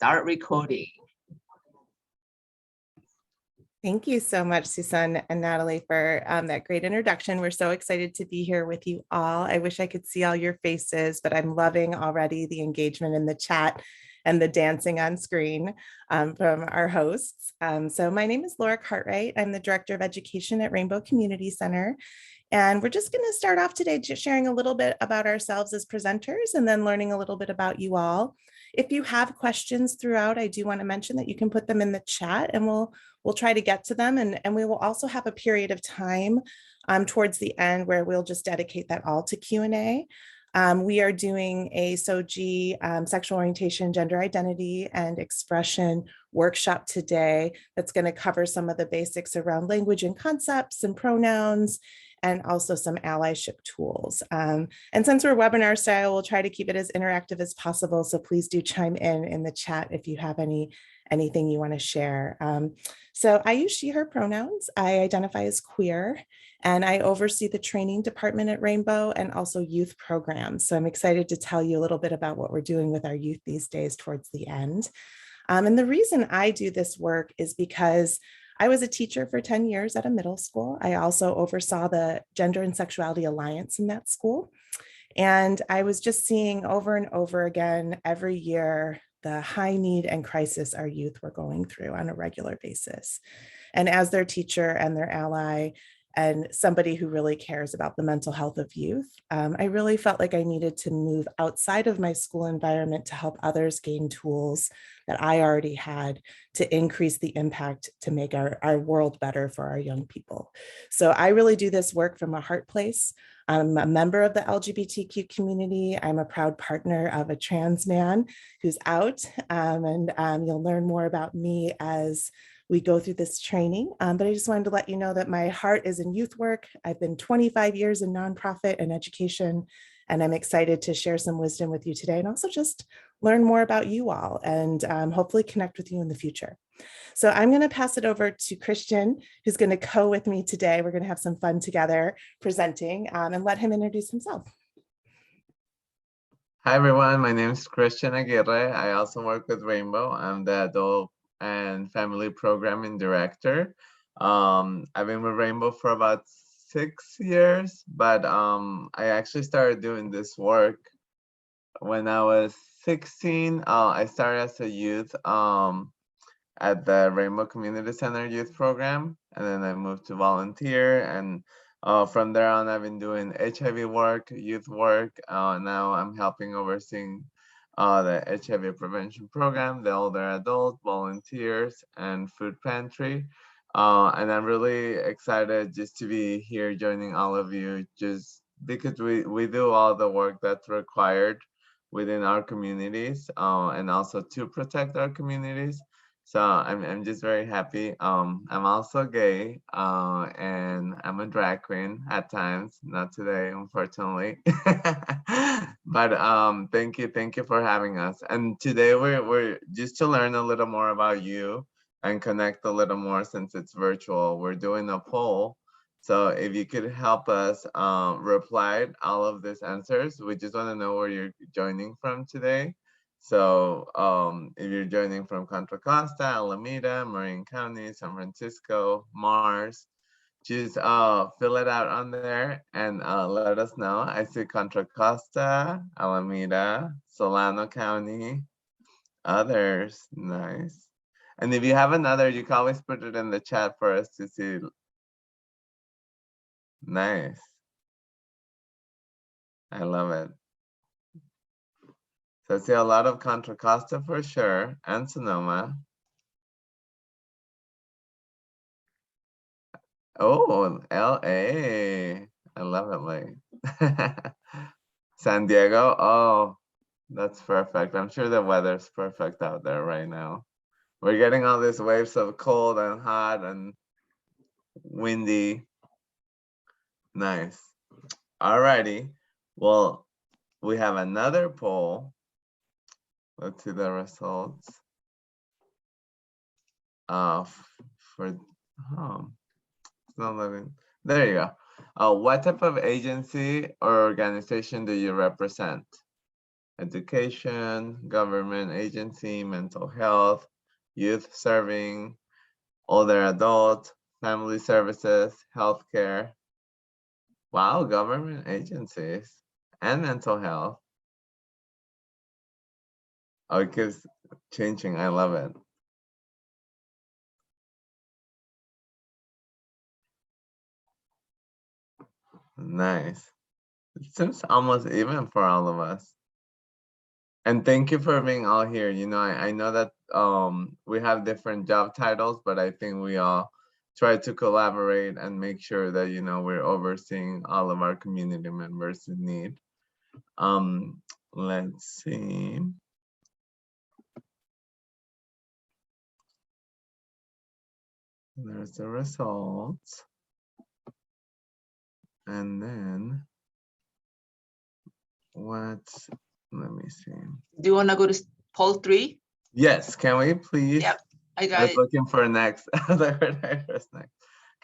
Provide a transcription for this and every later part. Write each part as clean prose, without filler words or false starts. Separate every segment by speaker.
Speaker 1: start recording.
Speaker 2: Thank you so much, Susan and Natalie, for that great introduction. We're so excited to be here with you all. I wish I could see all your faces, but I'm loving already the engagement in the chat and the dancing on screen from our hosts. So my name is Laura Cartwright. I'm the Director of Education at Rainbow Community Center. And we're just going to start off today just sharing a little bit about ourselves as presenters and then learning a little bit about you all. If you have questions throughout, I do want to mention that you can put them in the chat and we'll try to get to them. And we will also have a period of time towards the end where we'll just dedicate that all to Q&A. We are doing a SOGIE sexual orientation, gender identity, and expression workshop today that's going to cover some of the basics around language and concepts and pronouns, and also some allyship tools. And since we're webinar style, we'll try to keep it as interactive as possible. So please do chime in the chat if you have anything you want to share. So I use she, her pronouns. I identify as queer, and I oversee the training department at Rainbow and also youth programs. So I'm excited to tell you a little bit about what we're doing with our youth these days towards the end. And the reason I do this work is because I was a teacher for 10 years at a middle school. I also oversaw the Gender and Sexuality Alliance in that school. And I was just seeing over and over again every year the high need and crisis our youth were going through on a regular basis. And as their teacher and their ally and somebody who really cares about the mental health of youth, I really felt like I needed to move outside of my school environment to help others gain tools that I already had to increase the impact to make our world better for our young people. So I really do this work from a heart place. I'm a member of the LGBTQ community. I'm a proud partner of a trans man who's out, and you'll learn more about me as we go through this training. But I just wanted to let you know that my heart is in youth work. I've been 25 years in nonprofit and education, and I'm excited to share some wisdom with you today and also just learn more about you all and hopefully connect with you in the future. So I'm going to pass it over to Christian, who's going to co with me today. We're going to have some fun together presenting and let him introduce himself.
Speaker 3: Hi, everyone. My name is Christian Aguirre. I also work with Rainbow. I'm the Adult and Family Programming Director. I've been with Rainbow for about 6 years, but I actually started doing this work when I was 16. I started as a youth at the Rainbow Community Center Youth Program, and then I moved to volunteer, and from there on I've been doing HIV work, youth work. Now I'm helping overseeing the HIV prevention program, the older adult, volunteers, and food pantry. And I'm really excited just to be here joining all of you, just because we do all the work that's required within our communities, and also to protect our communities. So I'm just very happy. I'm also gay, and I'm a drag queen at times, not today, unfortunately. But thank you for having us. And today we're just to learn a little more about you and connect a little more since it's virtual. We're doing a poll. So if you could help us reply all of these answers, we just want to know where you're joining from today. So if you're joining from Contra Costa, Alameda, Marin County, San Francisco, Mars, just fill it out on there and let us know. I see Contra Costa, Alameda, Solano County, others, nice. And if you have another, you can always put it in the chat for us to see. Nice. I love it. So I see a lot of Contra Costa for sure, and Sonoma. Oh, LA. I love LA. San Diego. Oh, that's perfect. I'm sure the weather's perfect out there right now. We're getting all these waves of cold and hot and windy. Nice. Alrighty. Well, we have another poll. Let's see the results. For it's not letting. There you go. What type of agency or organization do you represent? education, government agency, mental health, youth serving, older adult, family services, healthcare. Wow, government agencies and mental health. Oh, it keeps changing. I love it. Nice. It seems almost even for all of us. And thank you for being all here. You know, I know that we have different job titles, but I think we all try to collaborate and make sure that, you know, we're overseeing all of our community members in need. Let's see. There's the results. And then let me see.
Speaker 1: Do you want to go to poll 3?
Speaker 3: Yes, can we please?
Speaker 1: Yep, I
Speaker 3: I
Speaker 1: got
Speaker 3: was
Speaker 1: it.
Speaker 3: looking for next. The word I was next.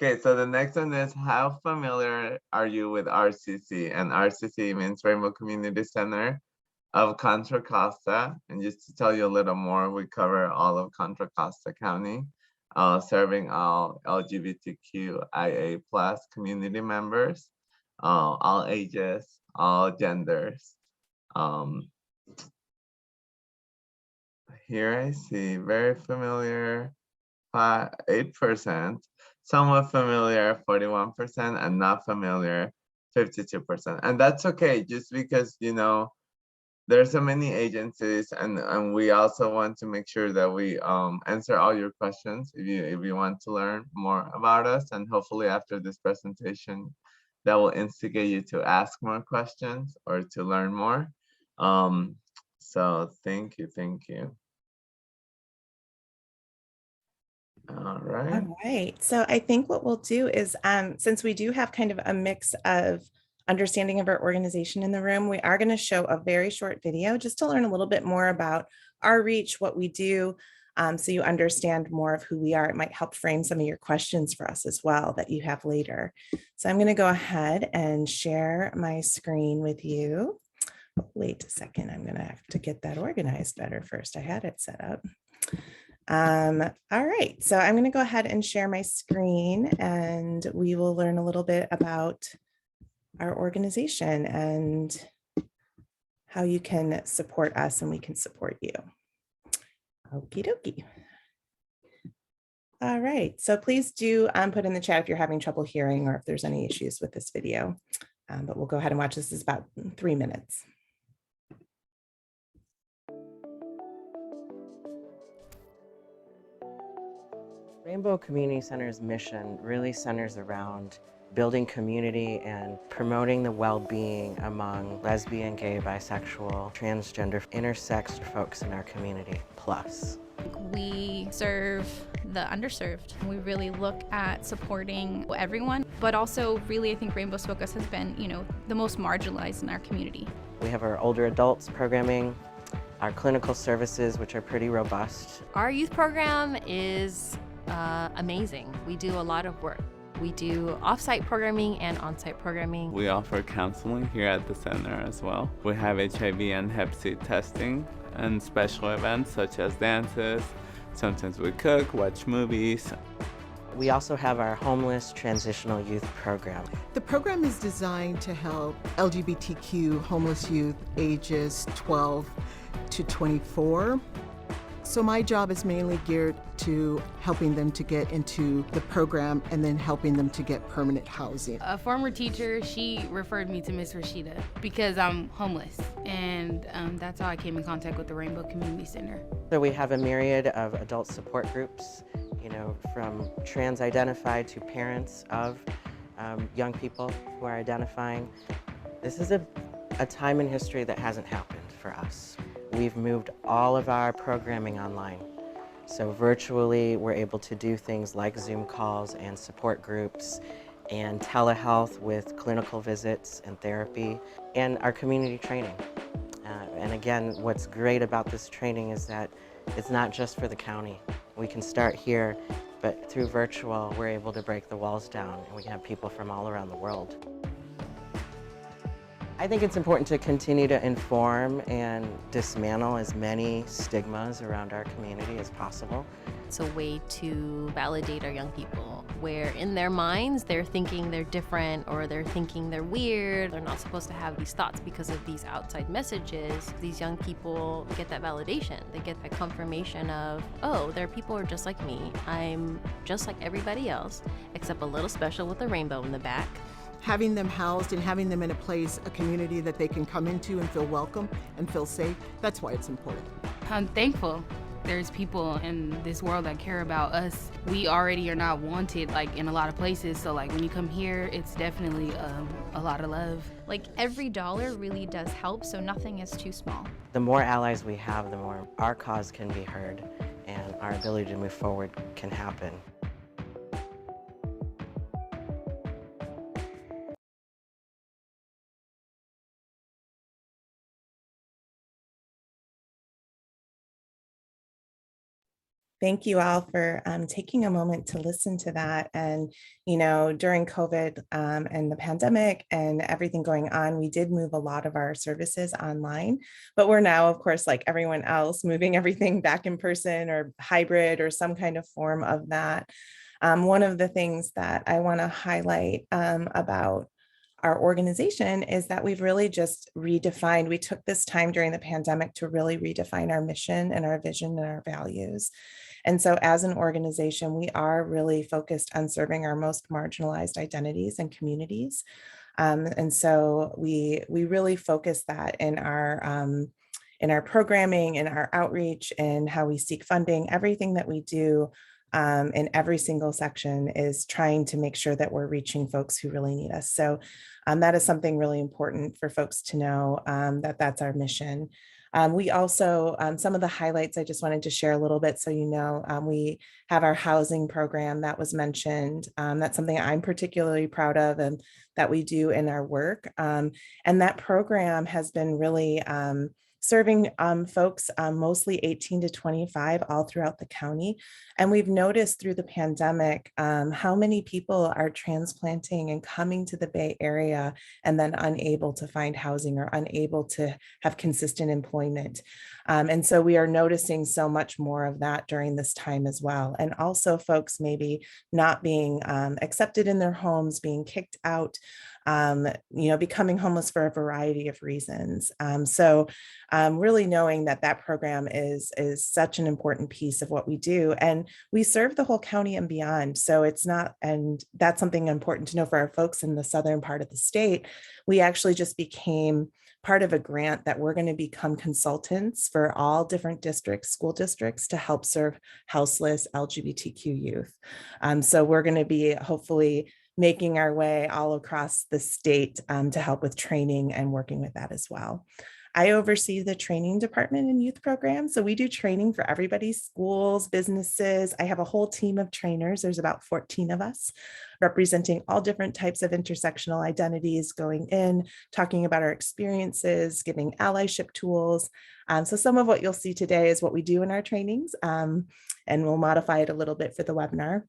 Speaker 3: Okay, so the next one is, how familiar are you with RCC? And RCC means Rainbow Community Center of Contra Costa. And just to tell you a little more, we cover all of Contra Costa County, serving all LGBTQIA plus community members, all ages, all genders. Here I see very familiar, 8%, somewhat familiar, 41%, and not familiar, 52%. And that's okay, just because, you know, there's so many agencies, and we also want to make sure that we answer all your questions if you want to learn more about us. And hopefully after this presentation, that will instigate you to ask more questions or to learn more. So thank you, thank you. All right.
Speaker 2: All right. So I think what we'll do is, since we do have kind of a mix of understanding of our organization in the room, we are going to show a very short video just to learn a little bit more about our reach, what we do, so you understand more of who we are. It might help frame some of your questions for us as well that you have later. So I'm going to go ahead and share my screen with you. Wait a second. I'm going to have to get that organized better first. I had it set up. All right, so I'm going to go ahead and share my screen, and we will learn a little bit about our organization and how you can support us and we can support you. Okie dokie. All right, so please do put in the chat if you're having trouble hearing or if there's any issues with this video, but we'll go ahead and watch. This is about 3 minutes.
Speaker 4: Rainbow Community Center's mission really centers around building community and promoting the well-being among lesbian, gay, bisexual, transgender, intersex folks in our community, plus.
Speaker 5: We serve the underserved. We really look at supporting everyone, but also really I think Rainbow's focus has been, you know, the most marginalized in our community.
Speaker 4: We have our older adults programming, our clinical services, which are pretty robust.
Speaker 6: Our youth program is amazing. We do a lot of work. We do off-site programming and on-site programming.
Speaker 7: We offer counseling here at the center as well. We have HIV and Hep C testing and special events such as dances. Sometimes we cook, watch movies.
Speaker 4: We also have our homeless transitional youth program.
Speaker 8: The program is designed to help LGBTQ homeless youth ages 12 to 24. So my job is mainly geared to helping them to get into the program and then helping them to get permanent housing.
Speaker 9: A former teacher, she referred me to Miss Rashida because I'm homeless, and that's how I came in contact with the Rainbow Community Center.
Speaker 4: So we have a myriad of adult support groups, you know, from trans-identified to parents of young people who are identifying. This is a time in history that hasn't happened for us. We've moved all of our programming online. So virtually, we're able to do things like Zoom calls and support groups and telehealth with clinical visits and therapy and our community training. And again, what's great about this training is that it's not just for the county. We can start here, but through virtual, we're able to break the walls down and we have people from all around the world. I think it's important to continue to inform and dismantle as many stigmas around our community as possible.
Speaker 6: It's a way to validate our young people, where in their minds they're thinking they're different or they're thinking they're weird. They're not supposed to have these thoughts because of these outside messages. These young people get that validation. They get that confirmation of, oh, there are people who are just like me. I'm just like everybody else, except a little special with a rainbow in the back.
Speaker 8: Having them housed and having them in a place, a community that they can come into and feel welcome and feel safe, that's why it's important.
Speaker 9: I'm thankful there's people in this world that care about us. We already are not wanted like in a lot of places, so like when you come here, it's definitely a lot of love.
Speaker 5: Like every dollar really does help, so nothing is too small.
Speaker 4: The more allies we have, the more our cause can be heard and our ability to move forward can happen.
Speaker 2: Thank you all for taking a moment to listen to that. And, you know, during COVID and the pandemic and everything going on, we did move a lot of our services online, but we're now, of course, like everyone else, moving everything back in person or hybrid or some kind of form of that. One of the things that I want to highlight about our organization is that we've really just redefined. We took this time during the pandemic to really redefine our mission and our vision and our values. And so as an organization, we are really focused on serving our most marginalized identities and communities. And so we really focus that in our programming, in our outreach, and how we seek funding. Everything that we do in every single section is trying to make sure that we're reaching folks who really need us. So that is something really important for folks to know, that that's our mission. We also, some of the highlights I just wanted to share a little bit so you know, we have our housing program that was mentioned. That's something I'm particularly proud of and that we do in our work. And that program has been really serving folks mostly 18 to 25 all throughout the county. And we've noticed through the pandemic how many people are transplanting and coming to the Bay Area and then unable to find housing or unable to have consistent employment. And so we are noticing so much more of that during this time as well. And also folks maybe not being accepted in their homes, being kicked out, you know, becoming homeless for a variety of reasons. So really knowing that that program is such an important piece of what we do. And we serve the whole county and beyond. So it's not, and that's something important to know for our folks in the southern part of the state. We actually just became part of a grant that we're going to become consultants for all different districts, school districts, to help serve houseless LGBTQ youth. So we're going to be hopefully making our way all across the state to help with training and working with that as well. I oversee the training department and youth program. So we do training for everybody, schools, businesses. I have a whole team of trainers. There's about 14 of us representing all different types of intersectional identities, going in, talking about our experiences, giving allyship tools. So some of what you'll see today is what we do in our trainings, and we'll modify it a little bit for the webinar.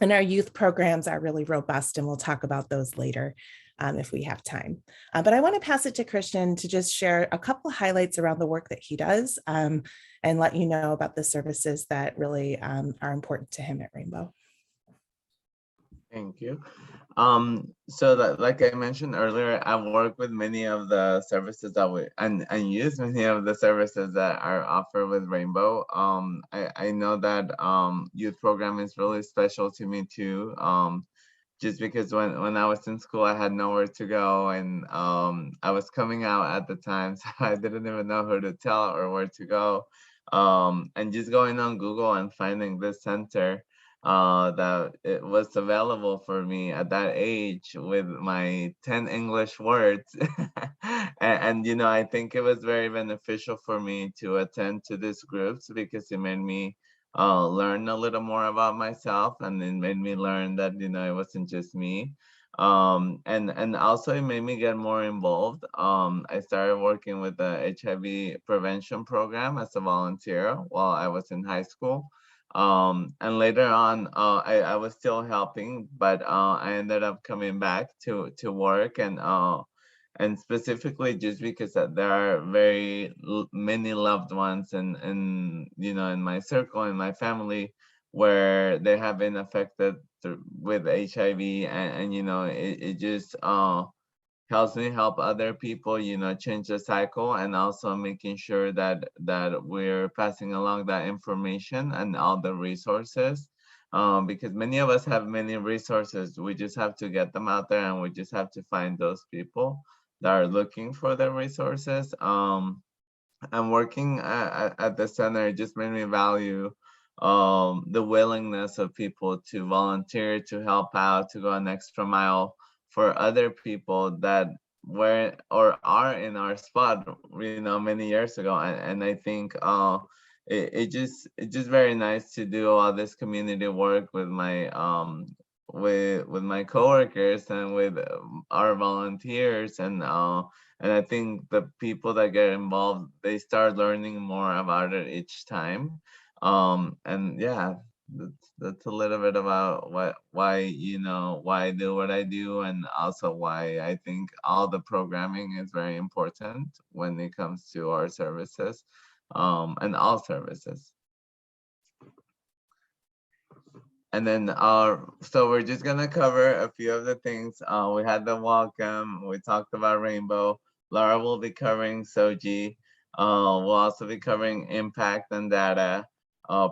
Speaker 2: And our youth programs are really robust, and we'll talk about those later if we have time. But I want to pass it to Christian to just share a couple of highlights around the work that he does and let you know about the services that really are important to him at Rainbow.
Speaker 3: Thank you. So that, like I mentioned earlier, I work with many of the services that we and use many of the services that are offered with Rainbow. I know that youth program is really special to me too. Just because when I was in school, I had nowhere to go, and I was coming out at the time, so I didn't even know who to tell or where to go. And just going on Google and finding this center that it was available for me at that age with my 10 English words. and, you know, I think it was very beneficial for me to attend to these groups because it made me learn a little more about myself, and it made me learn that, you know, it wasn't just me. And also it made me get more involved. I started working with the HIV prevention program as a volunteer while I was in high school. And later on, I was still helping, but I ended up coming back to work and and specifically just because there are many loved ones and in my circle, in my family, where they have been affected with HIV, and it just helps me help other people, change the cycle, and also making sure that we're passing along that information and all the resources, because many of us have many resources. We just have to get them out there, and we just have to find those people that are looking for the resources. And working at the center just made me value the willingness of people to volunteer, to help out, to go an extra mile for other people that were or are in our spot, many years ago. And I think it's just very nice to do all this community work with my with my coworkers and with our volunteers, and I think the people that get involved, they start learning more about it each time. And yeah, that's a little bit about why I do what I do, and also why I think all the programming is very important when it comes to our services, and all services. And then so we're just gonna cover a few of the things. We had the welcome, we talked about Rainbow. Laura will be covering SOGIE. We'll also be covering impact and data,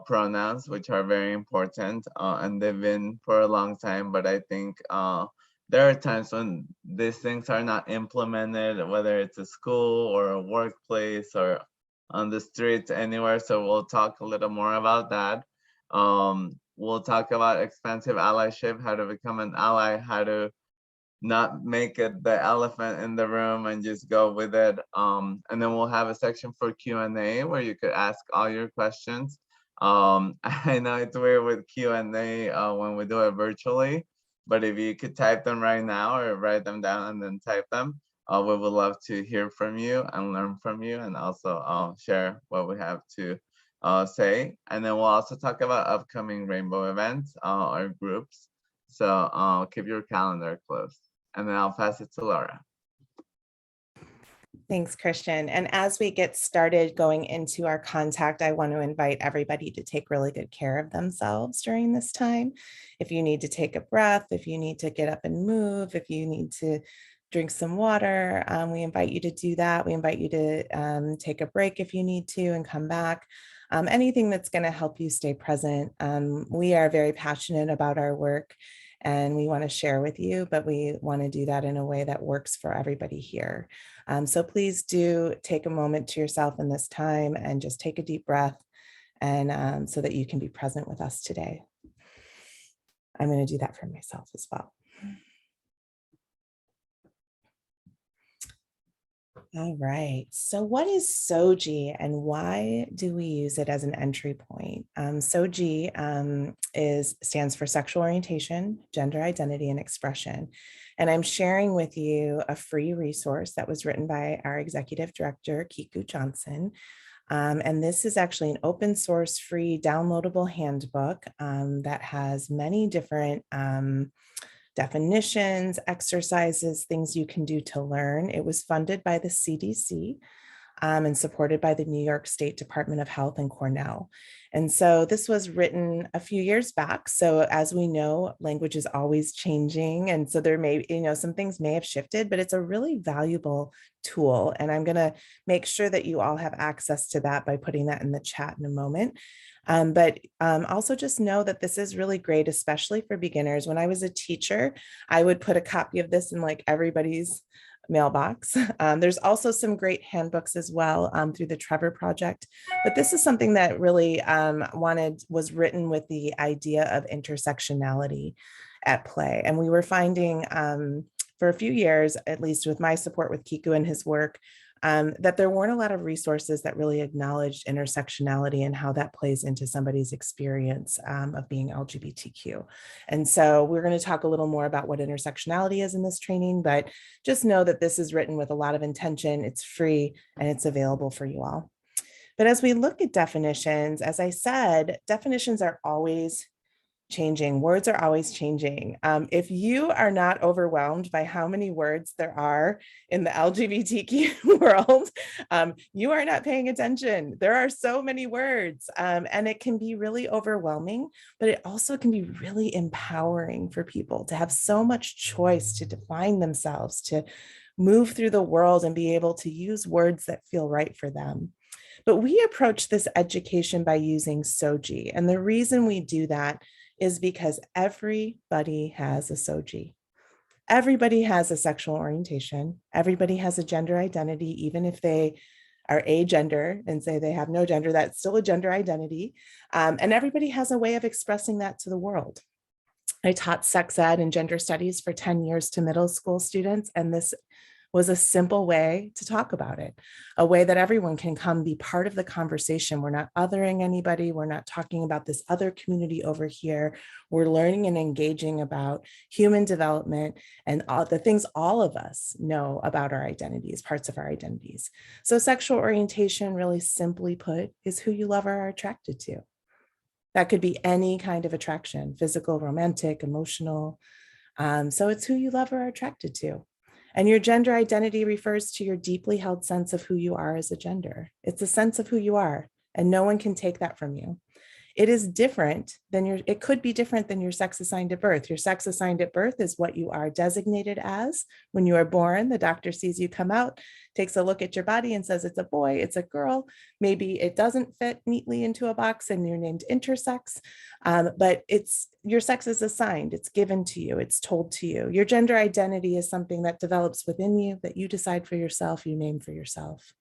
Speaker 3: pronouns, which are very important, and they've been for a long time, but I think there are times when these things are not implemented, whether it's a school or a workplace or on the streets, anywhere. So we'll talk a little more about that. We'll talk about expansive allyship, how to become an ally, how to not make it the elephant in the room and just go with it. And then we'll have a section for Q&A where you could ask all your questions. I know it's weird with Q&A when we do it virtually, but if you could type them right now or write them down and then type them, we would love to hear from you and learn from you, and also share what we have to say. And then we'll also talk about upcoming Rainbow events or groups. So keep your calendar closed. And then I'll pass it to Laura.
Speaker 2: Thanks, Christian. And as we get started going into our contact, I want to invite everybody to take really good care of themselves during this time. If you need to take a breath, if you need to get up and move, if you need to drink some water, we invite you to do that. We invite you to take a break if you need to and come back. Anything that's going to help you stay present. We are very passionate about our work, and we want to share with you, but we want to do that in a way that works for everybody here. So please do take a moment to yourself in this time and just take a deep breath, and so that you can be present with us today. I'm going to do that for myself as well. All right, so what is SOGIE and why do we use it as an entry point? SOGIE stands for sexual orientation, gender identity, and expression. And I'm sharing with you a free resource that was written by our executive director, Kiku Johnson. And this is actually an open source, free, downloadable handbook that has many different definitions, exercises, things you can do to learn. It was funded by the CDC and supported by the New York State Department of Health and Cornell. And so this was written a few years back. So as we know, language is always changing. And so there may, some things may have shifted, but it's a really valuable tool. And I'm gonna make sure that you all have access to that by putting that in the chat in a moment. But also just know that this is really great, especially for beginners. When I was a teacher, I would put a copy of this in like everybody's mailbox. There's also some great handbooks as well through the Trevor Project, but this is something that really was written with the idea of intersectionality at play. And we were finding for a few years, at least with my support with Kiku and his work, that there weren't a lot of resources that really acknowledged intersectionality and how that plays into somebody's experience of being LGBTQ. And so we're going to talk a little more about what intersectionality is in this training, but just know that this is written with a lot of intention. It's free and it's available for you all. But as we look at definitions, as I said, definitions are always changing. Words are always changing. If you are not overwhelmed by how many words there are in the LGBTQ world, you are not paying attention. There are so many words, and it can be really overwhelming, but it also can be really empowering for people to have so much choice to define themselves, to move through the world and be able to use words that feel right for them. But we approach this education by using SOGIE. And the reason we do that is because everybody has a SOGIE. Everybody has a sexual orientation. Everybody has a gender identity, even if they are agender and say they have no gender, that's still a gender identity. And everybody has a way of expressing that to the world. I taught sex ed and gender studies for 10 years to middle school students, and this was a simple way to talk about it, a way that everyone can come be part of the conversation. We're not othering anybody. We're not talking about this other community over here. We're learning and engaging about human development and all the things all of us know about our identities, parts of our identities. So sexual orientation, really simply put, is who you love or are attracted to. That could be any kind of attraction, physical, romantic, emotional. So it's who you love or are attracted to. And your gender identity refers to your deeply held sense of who you are as a gender. It's a sense of who you are, and no one can take that from you. It is different than it could be different than your sex assigned at birth. Your sex assigned at birth is what you are designated as. When you are born, the doctor sees you come out, takes a look at your body and says, it's a boy, it's a girl. Maybe it doesn't fit neatly into a box and you're named intersex, but your sex is assigned, it's given to you, it's told to you. Your gender identity is something that develops within you, that you decide for yourself, you name for yourself.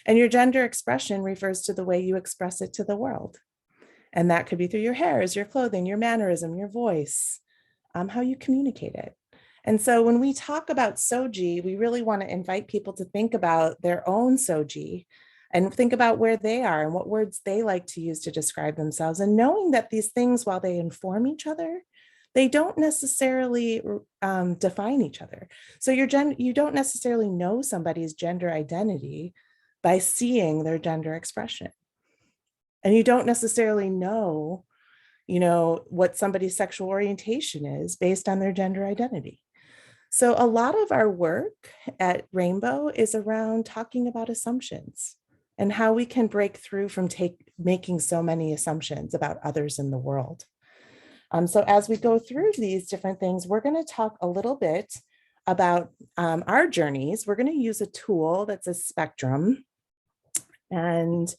Speaker 2: And your gender expression refers to the way you express it to the world. And that could be through your hairs, your clothing, your mannerism, your voice, how you communicate it. And so when we talk about SOGIE, we really want to invite people to think about their own SOGIE and think about where they are and what words they like to use to describe themselves. And knowing that these things, while they inform each other, they don't necessarily define each other. So you don't necessarily know somebody's gender identity by seeing their gender expression. And you don't necessarily know, what somebody's sexual orientation is based on their gender identity. So a lot of our work at Rainbow is around talking about assumptions and how we can break through from making so many assumptions about others in the world. So as we go through these different things, we're going to talk a little bit about our journeys. We're going to use a tool that's a spectrum. And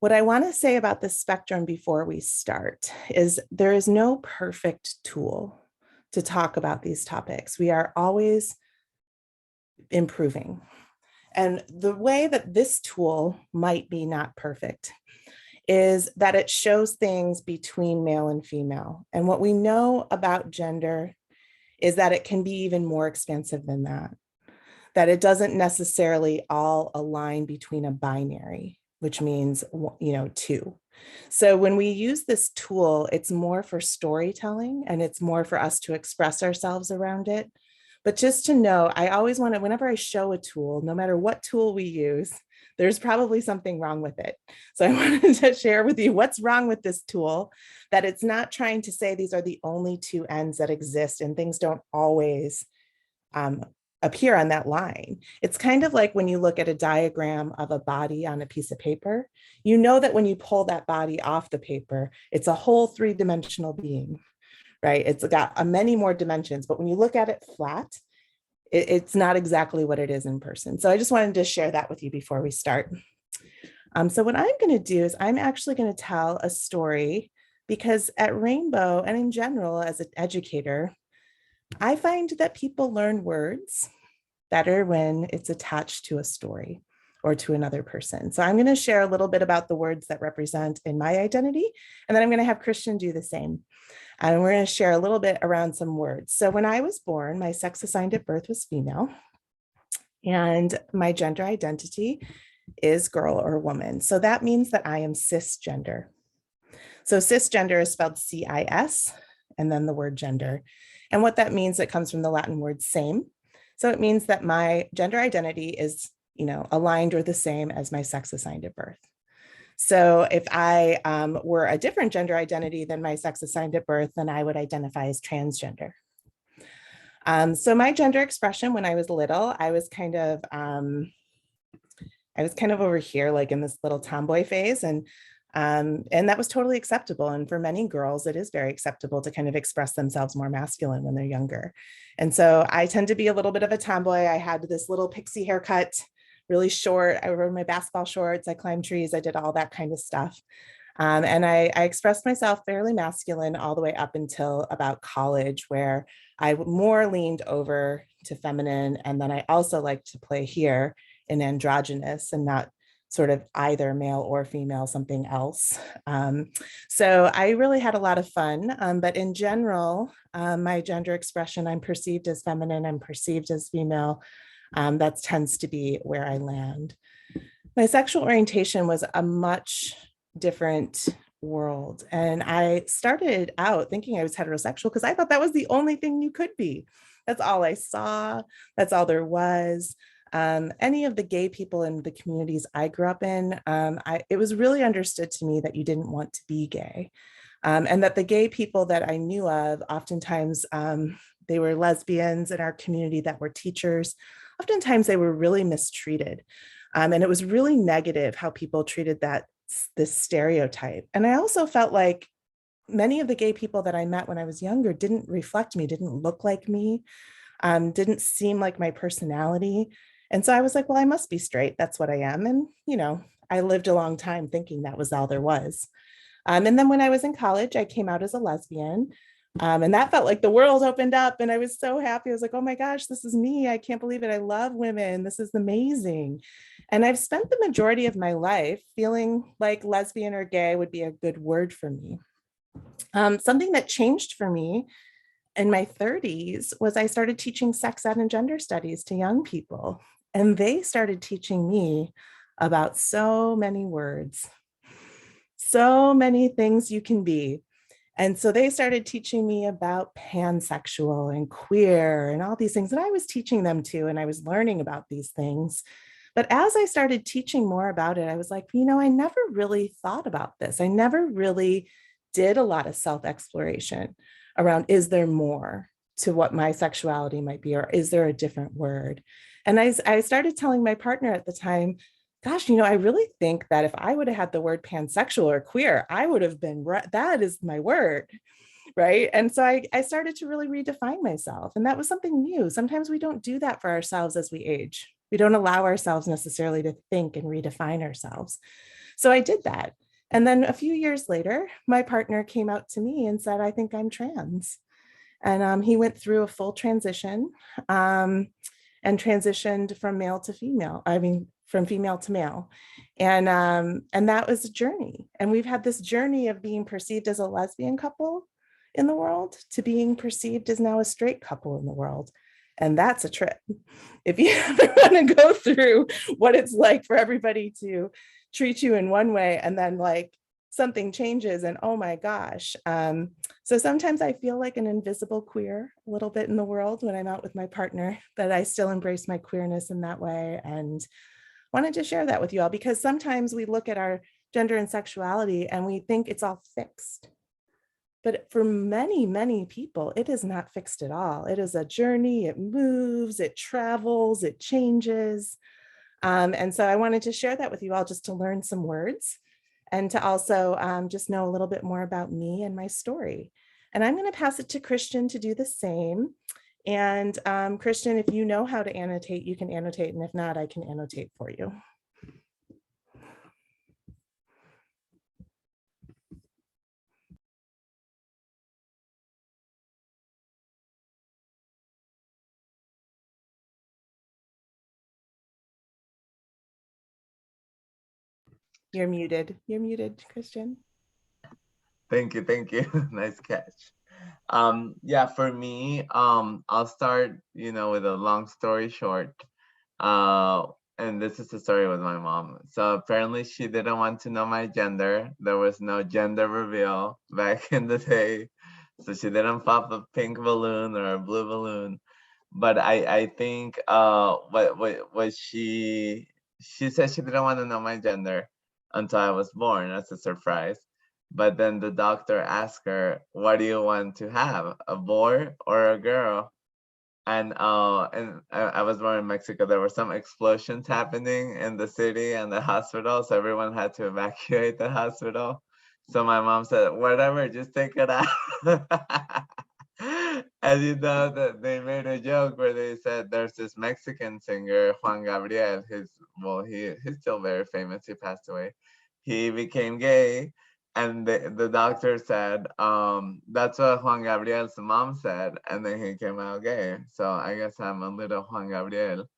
Speaker 2: what I want to say about the spectrum before we start is there is no perfect tool to talk about these topics. We are always improving. And the way that this tool might be not perfect is that it shows things between male and female. And what we know about gender is that it can be even more expansive than that it doesn't necessarily all align between a binary, which means, two. So when we use this tool, it's more for storytelling and it's more for us to express ourselves around it. But just to know, I always want to, whenever I show a tool, no matter what tool we use, there's probably something wrong with it. So I wanted to share with you what's wrong with this tool, that it's not trying to say these are the only two ends that exist and things don't always appear on that line. It's kind of like when you look at a diagram of a body on a piece of paper, you know that when you pull that body off the paper, it's a whole three-dimensional being, right? It's got many more dimensions, but when you look at it flat, it's not exactly what it is in person. So I just wanted to share that with you before we start. So what I'm going to do is I'm actually going to tell a story, because at Rainbow and in general as an educator, I find that people learn words better when it's attached to a story or to another person. So I'm going to share a little bit about the words that represent in my identity, and then I'm going to have Christian do the same. And we're going to share a little bit around some words. So when I was born, my sex assigned at birth was female, and my gender identity is girl or woman. So that means that I am cisgender. So cisgender is spelled C-I-S and then the word gender. And what that means, it comes from the Latin word same. So it means that my gender identity is, aligned or the same as my sex assigned at birth. So if I were a different gender identity than my sex assigned at birth, then I would identify as transgender. So my gender expression when I was little, I was kind of over here, like in this little tomboy phase, and that was totally acceptable. And for many girls, it is very acceptable to kind of express themselves more masculine when they're younger. And so I tend to be a little bit of a tomboy. I had this little pixie haircut, really short. I wore my basketball shorts. I climbed trees. I did all that kind of stuff. And I expressed myself fairly masculine all the way up until about college, where I more leaned over to feminine. And then I also liked to play here in androgynous and not sort of either male or female, something else. So I really had a lot of fun. But in general, my gender expression, I'm perceived as feminine, I'm perceived as female. That tends to be where I land. My sexual orientation was a much different world. And I started out thinking I was heterosexual because I thought that was the only thing you could be. That's all I saw. That's all there was. Any of the gay people in the communities I grew up in, it was really understood to me that you didn't want to be gay. And that the gay people that I knew of, oftentimes they were lesbians in our community that were teachers. Oftentimes they were really mistreated. And it was really negative how people treated this stereotype. And I also felt like many of the gay people that I met when I was younger didn't reflect me, didn't look like me, didn't seem like my personality. And so I was like, well, I must be straight. That's what I am. And, I lived a long time thinking that was all there was. And then when I was in college, I came out as a lesbian. And that felt like the world opened up and I was so happy. I was like, oh my gosh, this is me. I can't believe it. I love women. This is amazing. And I've spent the majority of my life feeling like lesbian or gay would be a good word for me. Something that changed for me in my 30s was I started teaching sex ed and gender studies to young people. And they started teaching me about so many words, so many things you can be. And so they started teaching me about pansexual and queer and all these things that I was teaching them to, and I was learning about these things. But as I started teaching more about it, I was like, I never really thought about this. I never really did a lot of self-exploration around, is there more to what my sexuality might be, or is there a different word? And I started telling my partner at the time, gosh, I really think that if I would have had the word pansexual or queer, I would have been, that is my word, right? And so I started to really redefine myself. And that was something new. Sometimes we don't do that for ourselves as we age. We don't allow ourselves necessarily to think and redefine ourselves. So I did that. And then a few years later, my partner came out to me and said, I think I'm trans. And he went through a full transition and transitioned from male to female. From female to male. And that was a journey. And we've had this journey of being perceived as a lesbian couple in the world to being perceived as now a straight couple in the world. And that's a trip. If you ever want to go through what it's like for everybody to treat you in one way and then like something changes and oh my gosh. So sometimes I feel like an invisible queer a little bit in the world when I'm out with my partner, but I still embrace my queerness in that way. And wanted to share that with you all because sometimes we look at our gender and sexuality and we think it's all fixed. But for many, many people, it is not fixed at all. It is a journey, it moves, it travels, it changes. And so I wanted to share that with you all just to learn some words and to also just know a little bit more about me and my story. And I'm going to pass it to Christian to do the same. And Christian, if you know how to annotate, you can annotate. And if not, I can annotate for you. You're muted. You're muted, Christian.
Speaker 3: Thank you. Nice catch. Yeah, for me, I'll start, with a long story short. And this is the story with my mom. So apparently she didn't want to know my gender. There was no gender reveal back in the day. So she didn't pop a pink balloon or a blue balloon. But I think what she said she didn't want to know my gender. until I was born as a surprise. But then the doctor asked her, what do you want to have, a boy or a girl? And I was born in Mexico. There were some explosions happening in the city and the hospital, so everyone had to evacuate the hospital. So my mom said, whatever, just take it out. And you know that they made a joke where they said there's this Mexican singer, Juan Gabriel. He's still very famous. He passed away. He became gay, and the doctor said, that's what Juan Gabriel's mom said, and then he came out gay. So I guess I'm a little Juan Gabriel.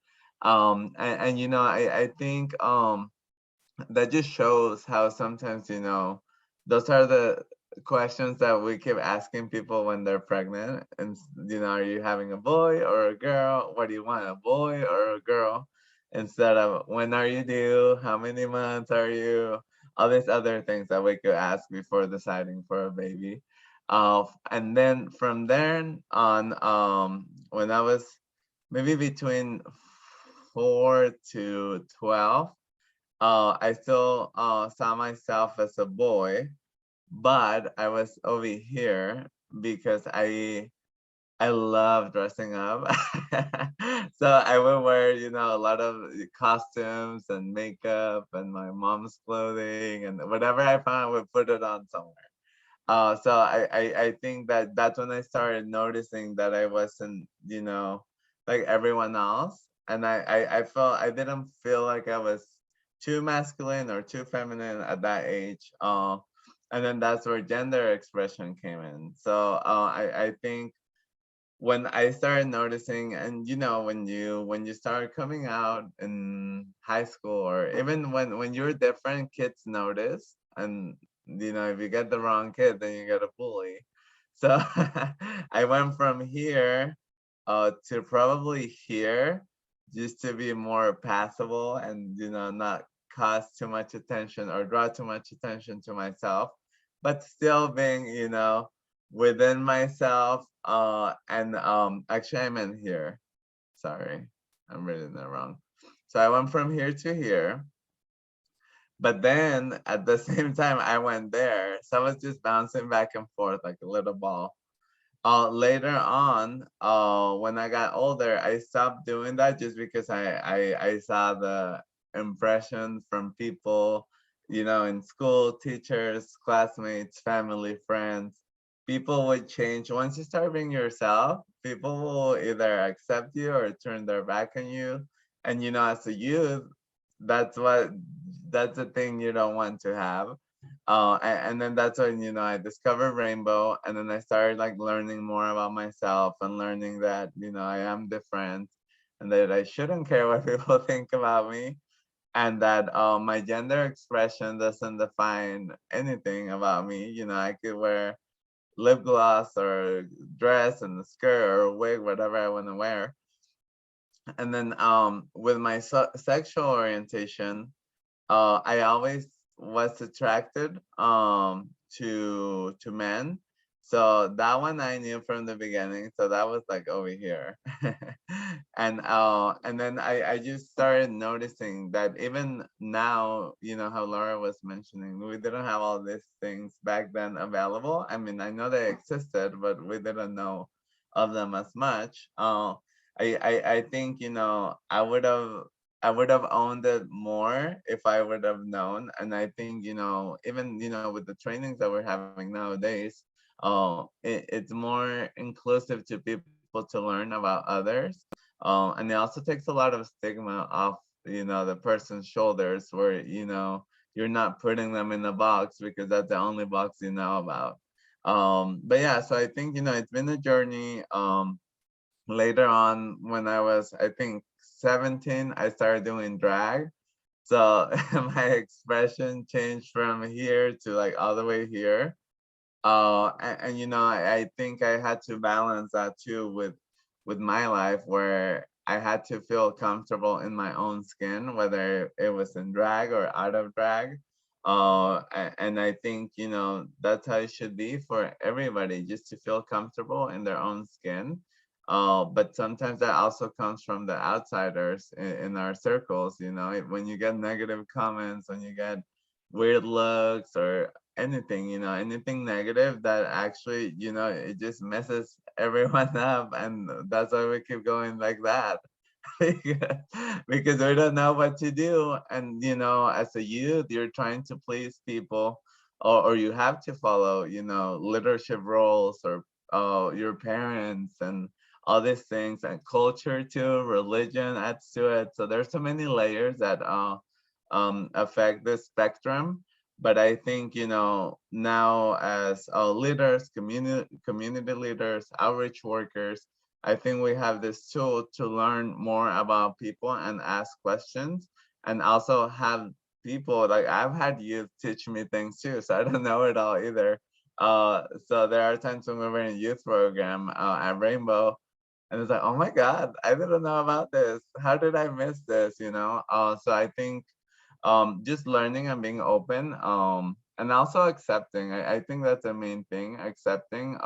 Speaker 3: And you know, I think that just shows how sometimes, you know, those are the questions that we keep asking people when they're pregnant. And, you know, are you having a boy or a girl? What do you want, a boy or a girl? Instead of when are you due? How many months are you? All these other things that we could ask before deciding for a baby. And then from there on, when I was maybe between 4 to 12, I still saw myself as a boy, but I was over here because I love dressing up. So I would wear, you know, a lot of costumes and makeup and my mom's clothing and whatever I found, I would put it on somewhere. So I think that that's when I started noticing that I wasn't, you know, like everyone else. And I felt, I didn't feel like I was too masculine or too feminine at that age. And then that's where gender expression came in. So I think when I started noticing, and you know, when you start coming out in high school, or even when you're different, kids notice. And you know, if you get the wrong kid, then you get a bully. So I went from here to probably here, just to be more passable and, you know, not cause too much attention or draw too much attention to myself, but still being, you know, within myself. And actually I'm in here. Sorry, I'm reading that wrong. So I went from here to here, but then at the same time I went there. So I was just bouncing back and forth like a little ball. Later on, when I got older, I stopped doing that just because I saw the impression from people, you know, in school, teachers, classmates, family, friends. People would change. Once you start being yourself, people will either accept you or turn their back on you. And you know, as a youth, that's what that's the thing you don't want to have. And then that's when, you know, I discovered rainbow, and then I started like learning more about myself and learning that, you know, I am different and that I shouldn't care what people think about me, and that my gender expression doesn't define anything about me. You know, I could wear lip gloss or dress and a skirt or a wig, whatever I want to wear. And then with my sexual orientation, I always was attracted to men. So that one I knew from the beginning. So that was like over here. And then I just started noticing that even now, you know, how Laura was mentioning, we didn't have all these things back then available. I mean, I know they existed, but we didn't know of them as much. I think, you know, I would have owned it more if I would have known. And I think, you know, even, you know, with the trainings that we're having nowadays, it's more inclusive to people to learn about others. And it also takes a lot of stigma off, you know, the person's shoulders, where, you know, you're not putting them in a box because that's the only box you know about. But yeah, so I think, you know, it's been a journey. Later on, when I was, I think, 17, I started doing drag. So my expression changed from here to like all the way here. And you know, I think I had to balance that too with my life, where I had to feel comfortable in my own skin, whether it was in drag or out of drag. And I think, you know, that's how it should be for everybody, just to feel comfortable in their own skin. But sometimes that also comes from the outsiders in our circles. You know, when you get negative comments, when you get weird looks or anything, anything negative that actually, it just messes everyone up. And that's why we keep going like that. Because we don't know what to do. And, as a youth, you're trying to please people, or you have to follow, leadership roles, or your parents, and all these things, and culture too, religion adds to it. So there's so many layers that affect the spectrum. But I think, now as leaders, community leaders, outreach workers, I think we have this tool to learn more about people and ask questions, and also have people, like I've had youth teach me things too, so I don't know it all either. So there are times when we were in a youth program at Rainbow, and it's like, oh my God, I didn't know about this. How did I miss this? So I think just learning and being open, and also accepting. I think that's the main thing, accepting.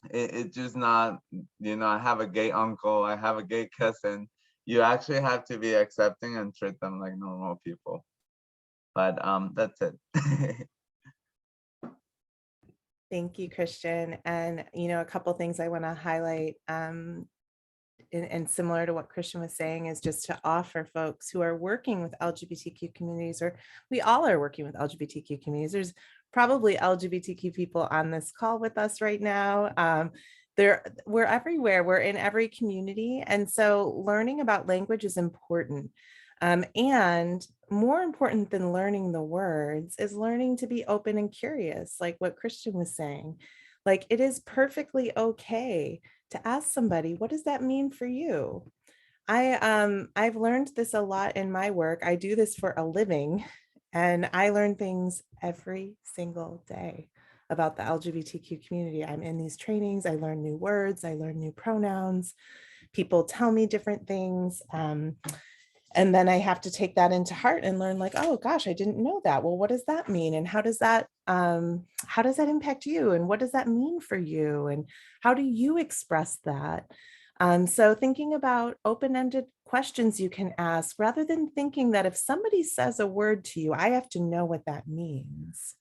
Speaker 3: It's just not, I have a gay uncle, I have a gay cousin. You actually have to be accepting and treat them like normal people. But that's it.
Speaker 2: Thank you, Christian. And, a couple things I want to highlight, and similar to what Christian was saying, is just to offer folks who are working with LGBTQ communities, or we all are working with LGBTQ communities. There's probably LGBTQ people on this call with us right now. We're everywhere, we're in every community. And so learning about language is important. And more important than learning the words is learning to be open and curious, like what Christian was saying. Like, it is perfectly okay to ask somebody, what does that mean for you? I've learned this a lot in my work. I do this for a living, and I learn things every single day about the LGBTQ community. I'm in these trainings, I learn new words, I learn new pronouns, people tell me different things. And then I have to take that into heart and learn, like, oh gosh, I didn't know that. Well, what does that mean? And how does that impact you? And what does that mean for you? And how do you express that? So thinking about open-ended questions you can ask, rather than thinking that if somebody says a word to you, I have to know what that means.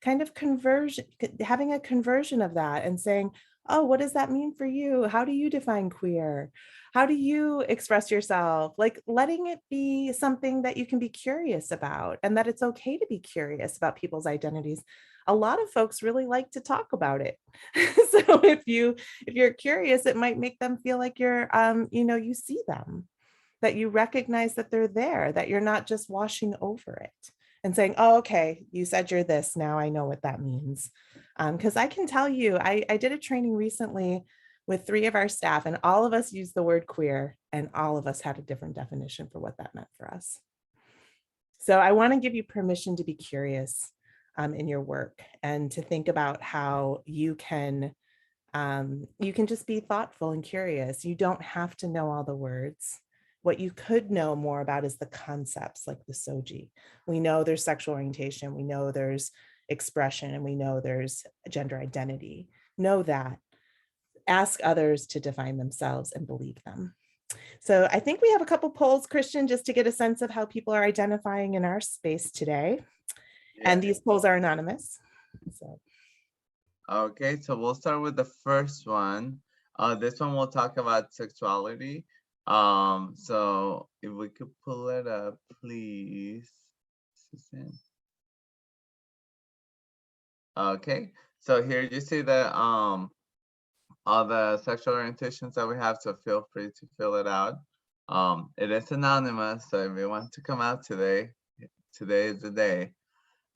Speaker 2: Kind of conversion, having a conversion of that and saying, oh, what does that mean for you? How do you define queer? How do you express yourself? Like, letting it be something that you can be curious about, and that it's okay to be curious about people's identities. A lot of folks really like to talk about it. So if you're curious, it might make them feel like you're, you see them, that you recognize that they're there, that you're not just washing over it and saying, oh, okay, you said you're this, now I know what that means. Because I can tell you, I did a training recently with 3 of our staff, and all of us used the word queer, and all of us had a different definition for what that meant for us. So I want to give you permission to be curious in your work, and to think about how you can just be thoughtful and curious. You don't have to know all the words. What you could know more about is the concepts, like the SOGIE. We know there's sexual orientation, we know there's expression, and we know there's gender identity. Know that. Ask others to define themselves and believe them. So I think we have a couple polls, Christian, just to get a sense of how people are identifying in our space today. Yeah. And these polls are anonymous. So.
Speaker 3: Okay, so we'll start with the first one. This one we'll talk about sexuality. So if we could pull it up, please. Okay, so here you see the all the sexual orientations that we have, so feel free to fill it out. It is anonymous, so if you want to come out today is the day.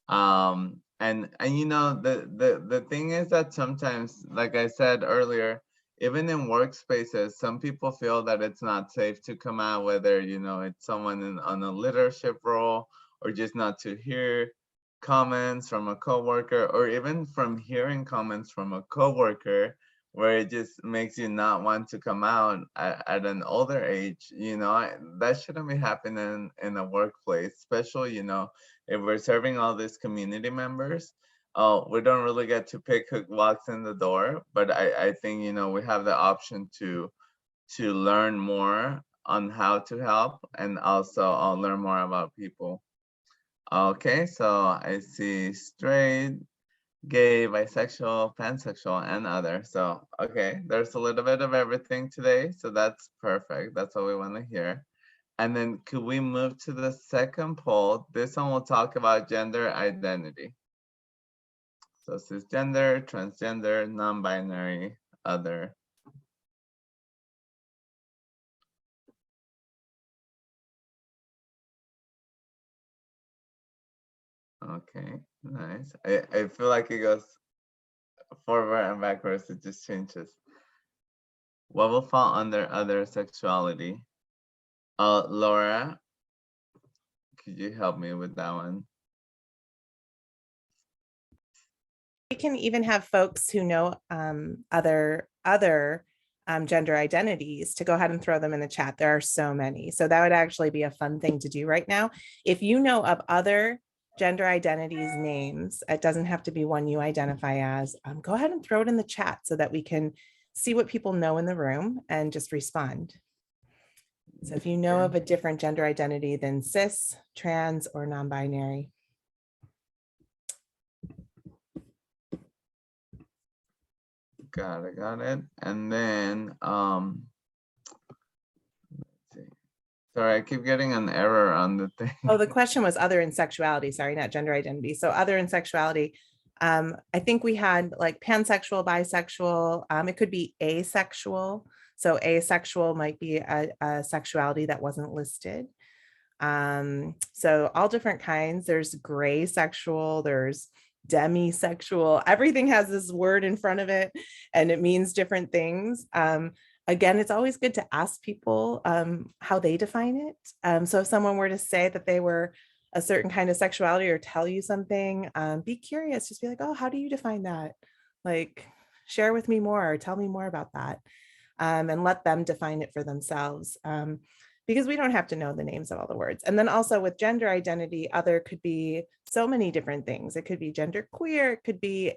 Speaker 3: And the thing is that sometimes, like I said earlier, even in workspaces, some people feel that it's not safe to come out, whether it's someone on a leadership role, or just not to hear comments from a coworker, or even from hearing comments from a coworker, where it just makes you not want to come out at an older age. That shouldn't be happening in a workplace, especially if we're serving all these community members. We don't really get to pick who walks in the door, but I think we have the option to learn more on how to help, and also learn more about people. Okay, so I see straight, gay, bisexual, pansexual, and other. So, okay, there's a little bit of everything today. So that's perfect. That's what we want to hear. And then could we move to the second poll? This one will talk about gender identity. So cisgender, transgender, non-binary, other. Okay, nice. I feel like it goes forward and backwards, it just changes. What will fall under other sexuality? Laura, could you help me with that one?
Speaker 2: We can even have folks who know other gender identities to go ahead and throw them in the chat. There are so many. So that would actually be a fun thing to do right now. If you know of other gender identities names, it doesn't have to be one you identify as, go ahead and throw it in the chat so that we can see what people know in the room and just respond. So if you know of a different gender identity than cis, trans, or non-binary.
Speaker 3: Got it. And then, let's see. Sorry, I keep getting an error on the thing.
Speaker 2: Oh, the question was other in sexuality. Sorry, not gender identity. So other in sexuality. I think we had like pansexual, bisexual. It could be asexual. So asexual might be a sexuality that wasn't listed. So all different kinds. There's gray sexual, there's demisexual. Everything has this word in front of it and it means different things. Again, it's always good to ask people how they define it. So if someone were to say that they were a certain kind of sexuality or tell you something, be curious, just be like, oh, how do you define that? Like, share with me more, or tell me more about that. And let them define it for themselves. Because we don't have to know the names of all the words. And then also with gender identity, other could be so many different things. It could be gender queer, it could be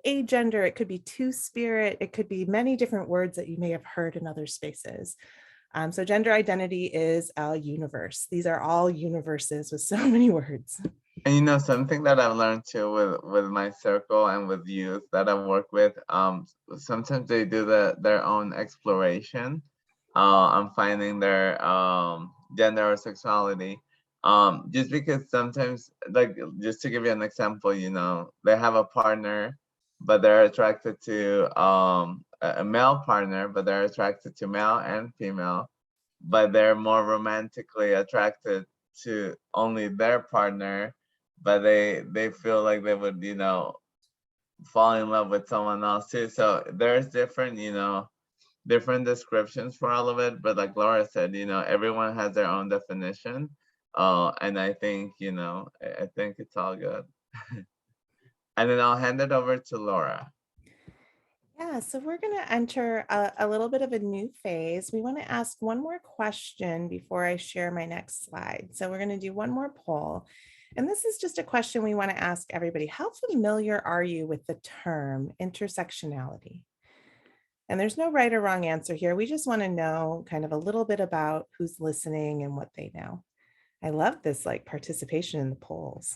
Speaker 2: agender, it could be two-spirit, it could be many different words that you may have heard in other spaces. So gender identity is a universe. These are all universes with so many words.
Speaker 3: And you know, something that I've learned too with my circle and with youth that I work with, sometimes they do their own exploration on finding their gender or sexuality. Just because sometimes, like, just to give you an example, you know, they have a partner, but they're attracted to a male partner, but they're attracted to male and female, but they're more romantically attracted to only their partner, but they feel like they would, you know, fall in love with someone else too. So there's different, you know, different descriptions for all of it, but like Laura said, you know, everyone has their own definition. And I think, you know, I think it's all good. And then I'll hand it over to Laura.
Speaker 2: Yeah, so we're going to enter a little bit of a new phase. We want to ask one more question before I share my next slide. So we're going to do one more poll. And this is just a question we want to ask everybody. How familiar are you with the term intersectionality? And there's no right or wrong answer here. We just want to know kind of a little bit about who's listening and what they know. I love this like participation in the polls.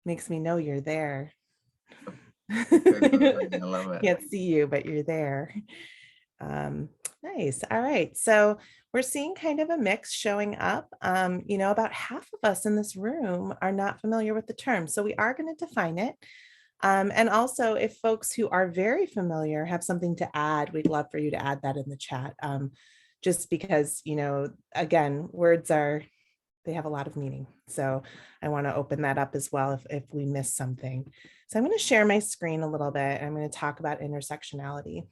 Speaker 2: Makes me know you're there.
Speaker 3: I love it.
Speaker 2: Can't see you, but you're there. Nice. All right. So we're seeing kind of a mix showing up. You know, about half of us in this room are not familiar with the term. So we are going to define it. And also, if folks who are very familiar have something to add, we'd love for you to add that in the chat. Just because, you know, again, words they have a lot of meaning. So I want to open that up as well if we miss something. So I'm going to share my screen a little bit. I'm going to talk about intersectionality.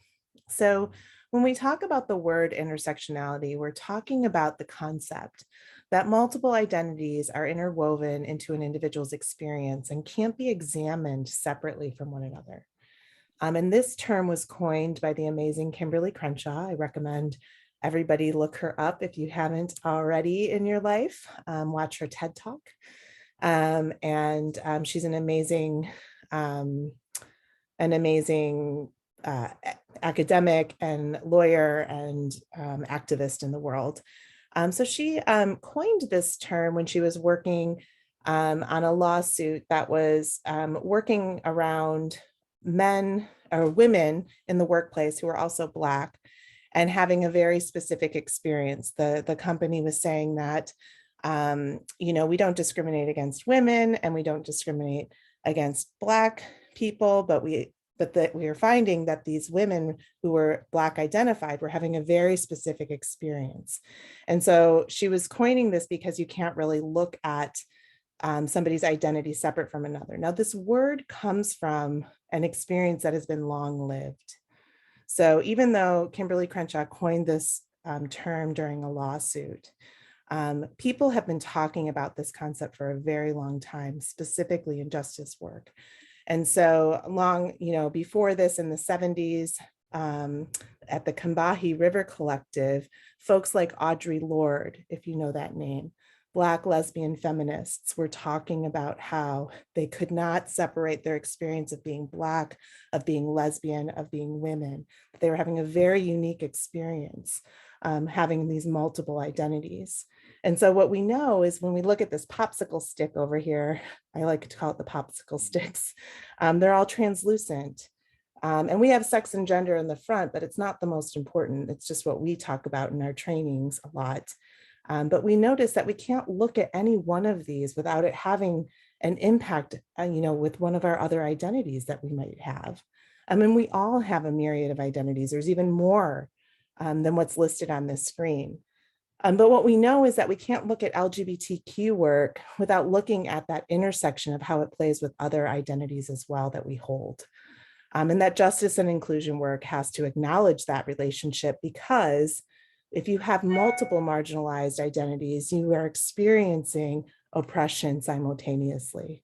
Speaker 2: So when we talk about the word intersectionality, we're talking about the concept that multiple identities are interwoven into an individual's experience and can't be examined separately from one another. And this term was coined by the amazing Kimberly Crenshaw. I recommend everybody look her up if you haven't already in your life. Watch her TED Talk. And she's an amazing academic and lawyer and activist in the world. So she coined this term when she was working on a lawsuit that was working around men or women in the workplace who were also Black and having a very specific experience. The company was saying that, we don't discriminate against women and we don't discriminate against Black people, but that we are finding that these women who were Black identified were having a very specific experience. And so she was coining this because you can't really look at somebody's identity separate from another. Now, this word comes from an experience that has been long lived. So even though Kimberly Crenshaw coined this term during a lawsuit, people have been talking about this concept for a very long time, specifically in justice work. And so long, before this in the 70s, at the Combahee River Collective, folks like Audre Lorde, if you know that name, Black lesbian feminists were talking about how they could not separate their experience of being Black, of being lesbian, of being women. They were having a very unique experience, having these multiple identities. And so what we know is when we look at this popsicle stick over here, I like to call it the popsicle sticks, they're all translucent. And we have sex and gender in the front, but it's not the most important. It's just what we talk about in our trainings a lot. But we notice that we can't look at any one of these without it having an impact, with one of our other identities that we might have. I mean, we all have a myriad of identities. There's even more than what's listed on this screen. But what we know is that we can't look at LGBTQ work without looking at that intersection of how it plays with other identities as well that we hold. And that justice and inclusion work has to acknowledge that relationship, because if you have multiple marginalized identities, you are experiencing oppression simultaneously.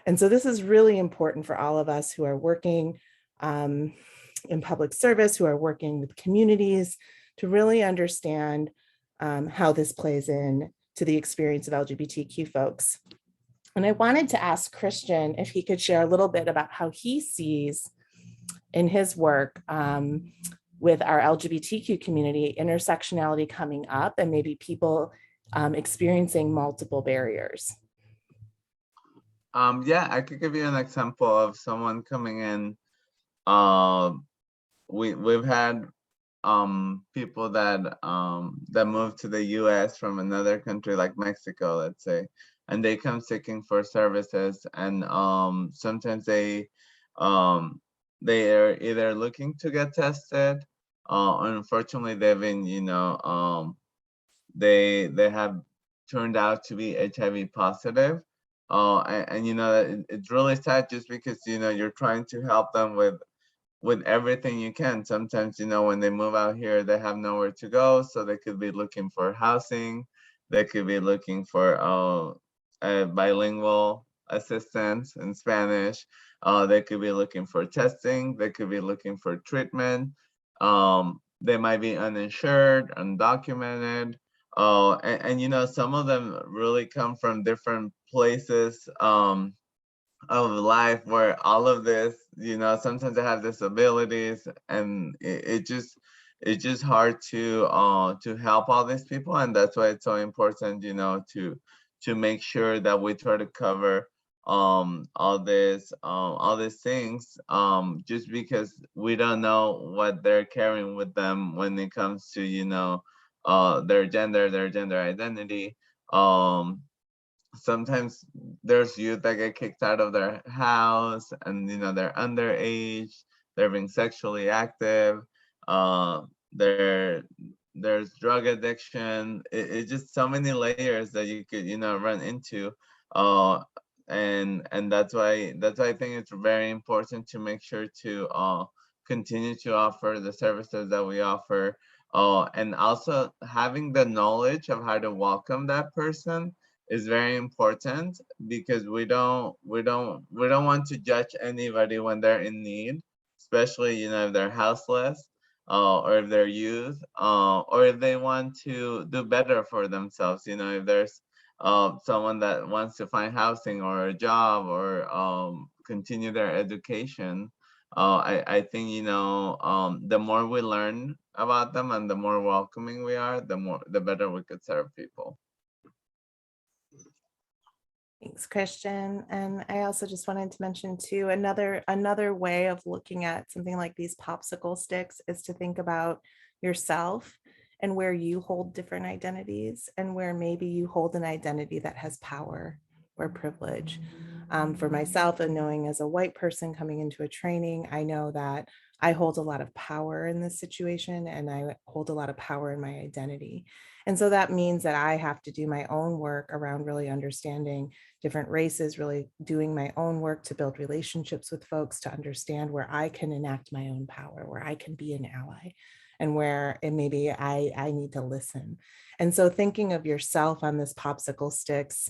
Speaker 2: And so this is really important for all of us who are working in public service, who are working with communities, to really understand how this plays in to the experience of LGBTQ folks. And I wanted to ask Christian if he could share a little bit about how he sees in his work with our LGBTQ community, intersectionality coming up and maybe people experiencing multiple barriers.
Speaker 3: Yeah, I could give you an example of someone coming in. We've had people that moved to the US from another country like Mexico, let's say, and they come seeking for services, and sometimes they are either looking to get tested, unfortunately they've been, they have turned out to be HIV positive, and it's really sad, just because you're trying to help them with everything you can. Sometimes, when they move out here, they have nowhere to go, so they could be looking for housing, they could be looking for bilingual assistance in Spanish, they could be looking for testing, they could be looking for treatment, they might be uninsured, undocumented, and some of them really come from different places of life where all of this, sometimes they have disabilities, and it's just hard to help all these people. And that's why it's so important, to make sure that we try to cover all these things, just because we don't know what they're carrying with them when it comes to their gender identity. Sometimes there's youth that get kicked out of their house, and they're underage, they're being sexually active, there's drug addiction. It's just so many layers that you could run into, and that's why I think it's very important to make sure to continue to offer the services that we offer, and also having the knowledge of how to welcome that person is very important, because we don't want to judge anybody when they're in need, especially if they're houseless, or if they're youth, or if they want to do better for themselves. If there's someone that wants to find housing or a job, or continue their education, I think, you know, the more we learn about them and the more welcoming we are, the better we could serve people.
Speaker 2: Thanks, Christian. And I also just wanted to mention too, another way of looking at something like these popsicle sticks is to think about yourself and where you hold different identities and where maybe you hold an identity that has power or privilege. For myself, and knowing as a white person coming into a training, I know that I hold a lot of power in this situation and I hold a lot of power in my identity. And so that means that I have to do my own work around really understanding different races, really doing my own work to build relationships with folks, to understand where I can enact my own power, where I can be an ally, and where and maybe I need to listen. And so thinking of yourself on this popsicle sticks,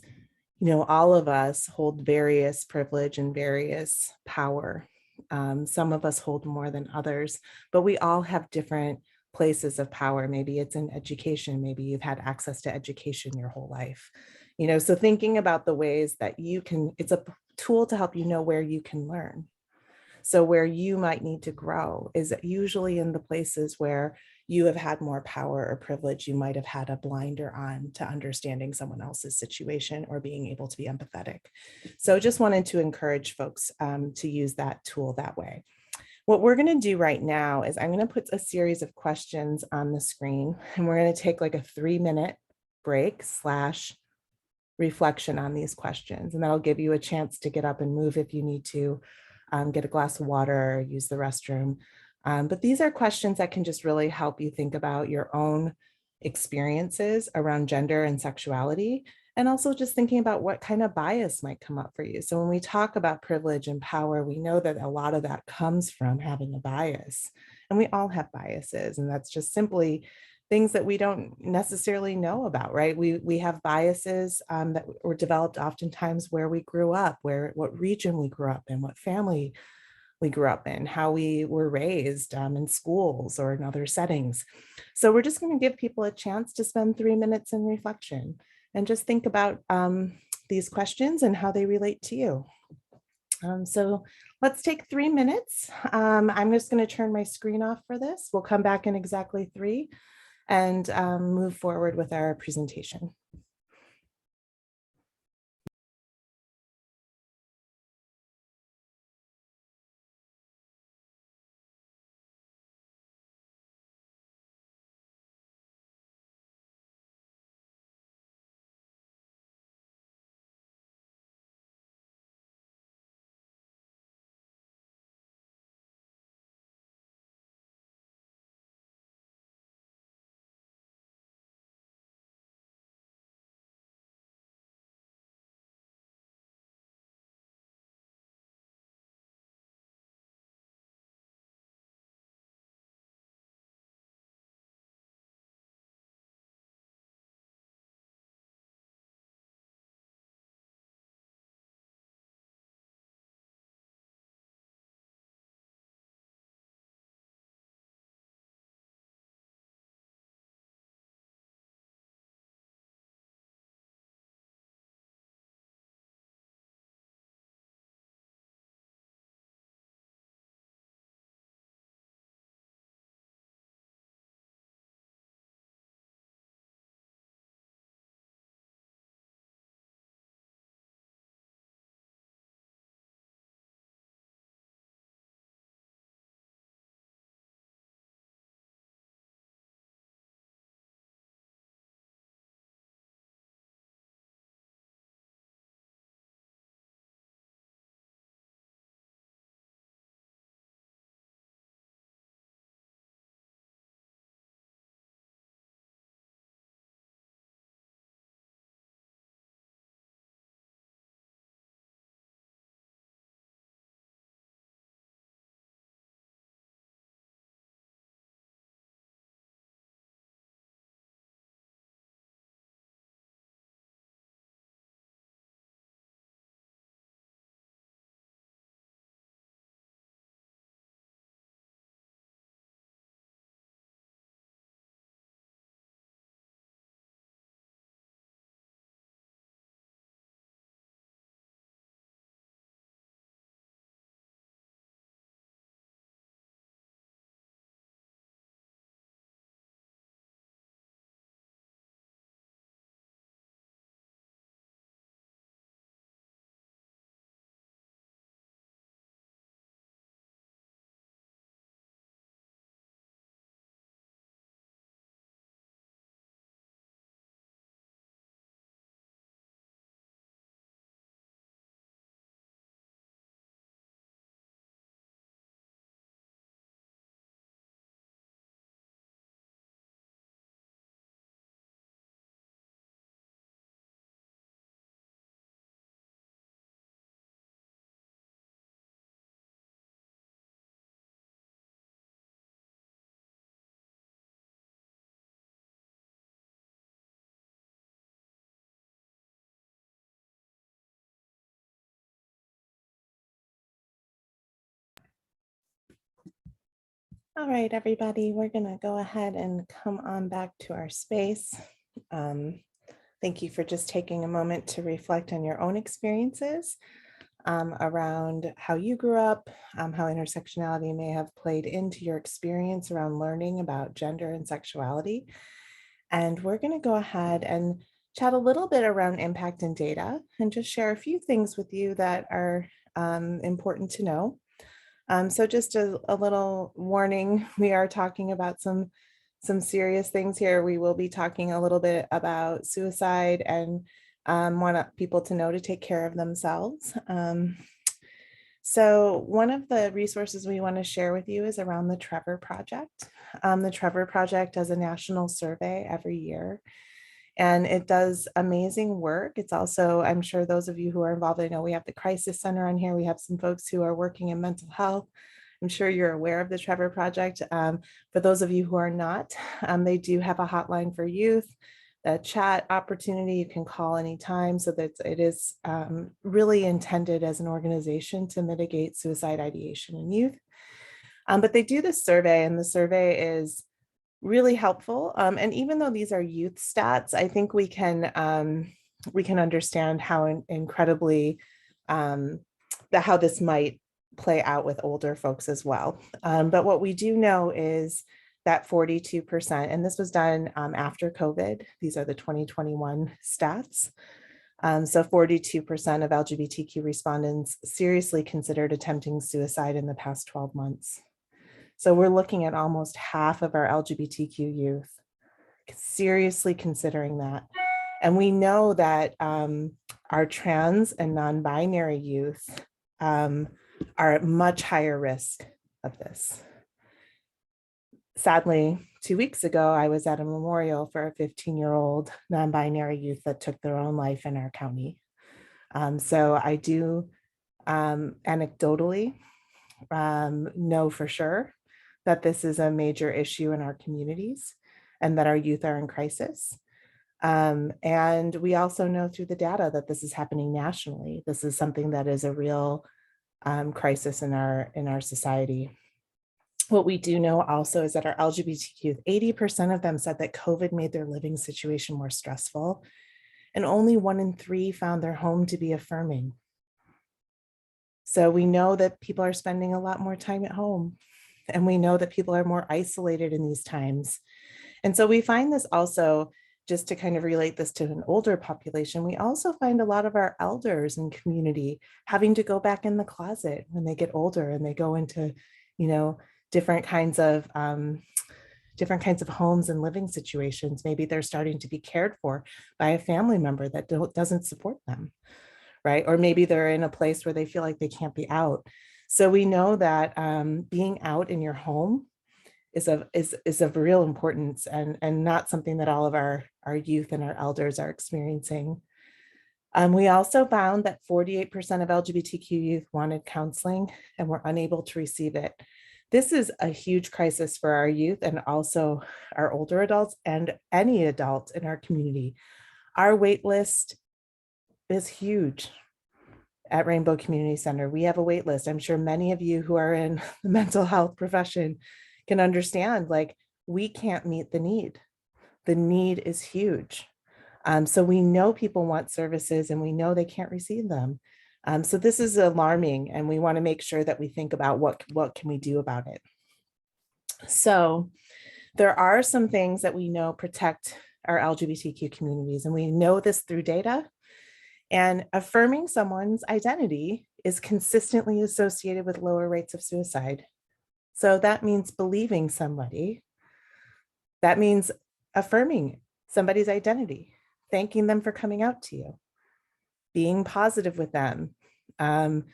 Speaker 2: you know, all of us hold various privilege and various power. Some of us hold more than others, but we all have different places of power. Maybe it's in education. Maybe you've had access to education your whole life. You know, so thinking about the ways that you can, it's a tool to help you know where you can learn. So where you might need to grow is usually in the places where you have had more power or privilege. You might have had a blinder on to understanding someone else's situation or being able to be empathetic. So just wanted to encourage folks to use that tool that way. What we're going to do right now is I'm going to put a series of questions on the screen, and we're going to take like a 3-minute break / reflection on these questions. And that'll give you a chance to get up and move if you need to, get a glass of water, or use the restroom. But these are questions that can just really help you think about your own experiences around gender and sexuality, and also just thinking about what kind of bias might come up for you. So when we talk about privilege and power, we know that a lot of that comes from having a bias, and we all have biases, and that's just simply things that we don't necessarily know about, right? We have biases that were developed oftentimes where we grew up, what region we grew up in, what family we grew up in, how we were raised in schools or in other settings. So we're just going to give people a chance to spend 3 minutes in reflection and just think about these questions and how they relate to you. So let's take 3 minutes. I'm just going to turn my screen off for this. We'll come back in exactly 3 and move forward with our presentation. All right, everybody, we're going to go ahead and come on back to our space. Thank you for just taking a moment to reflect on your own experiences around how you grew up, how intersectionality may have played into your experience around learning about gender and sexuality. And we're going to go ahead and chat a little bit around impact and data and just share a few things with you that are important to know. So just a little warning, we are talking about some serious things here. We will be talking a little bit about suicide and want people to know to take care of themselves. So one of the resources we want to share with you is around the Trevor Project. The Trevor Project does a national survey every year, and it does amazing work. It's also, I'm sure those of you who are involved, I know we have the Crisis Center on here. We have some folks who are working in mental health. I'm sure you're aware of the Trevor Project. For those of you who are not, they do have a hotline for youth, a chat opportunity you can call anytime, so that it is really intended as an organization to mitigate suicide ideation in youth. But they do this survey, and the survey is really helpful. And even though these are youth stats, I think we can understand how incredibly how this might play out with older folks as well. But what we do know is that 42%, and this was done after COVID, these are the 2021 stats. So 42% of LGBTQ respondents seriously considered attempting suicide in the past 12 months. So we're looking at almost half of our LGBTQ youth seriously considering that. And we know that our trans and non-binary youth are at much higher risk of this. Sadly, 2 weeks ago, I was at a memorial for a 15-year-old non-binary youth that took their own life in our county. So I do anecdotally know for sure that this is a major issue in our communities and that our youth are in crisis. And we also know through the data that this is happening nationally. This is something that is a real crisis in our society. What we do know also is that our LGBT youth, 80% of them said that COVID made their living situation more stressful, and only 1 in 3 found their home to be affirming. So we know that people are spending a lot more time at home, and we know that people are more isolated in these times. And so we find this also, just to kind of relate this to an older population, we also find a lot of our elders in community having to go back in the closet when they get older and they go into, different kinds of homes and living situations. Maybe they're starting to be cared for by a family member that doesn't support them, right? Or maybe they're in a place where they feel like they can't be out. So we know that being out in your home is of real importance and not something that all of our youth and our elders are experiencing. We also found that 48% of LGBTQ youth wanted counseling and were unable to receive it. This is a huge crisis for our youth and also our older adults and any adult in our community. Our wait list is huge at Rainbow Community Center. We have a wait list. I'm sure many of you who are in the mental health profession can understand, like, we can't meet the need. The need is huge. So we know people want services and we know they can't receive them. So this is alarming, and we want to make sure that we think about what can we do about it. So there are some things that we know protect our LGBTQ communities, and we know this through data. And affirming someone's identity is consistently associated with lower rates of suicide. So that means believing somebody. That means affirming somebody's identity, thanking them for coming out to you, being positive with them, and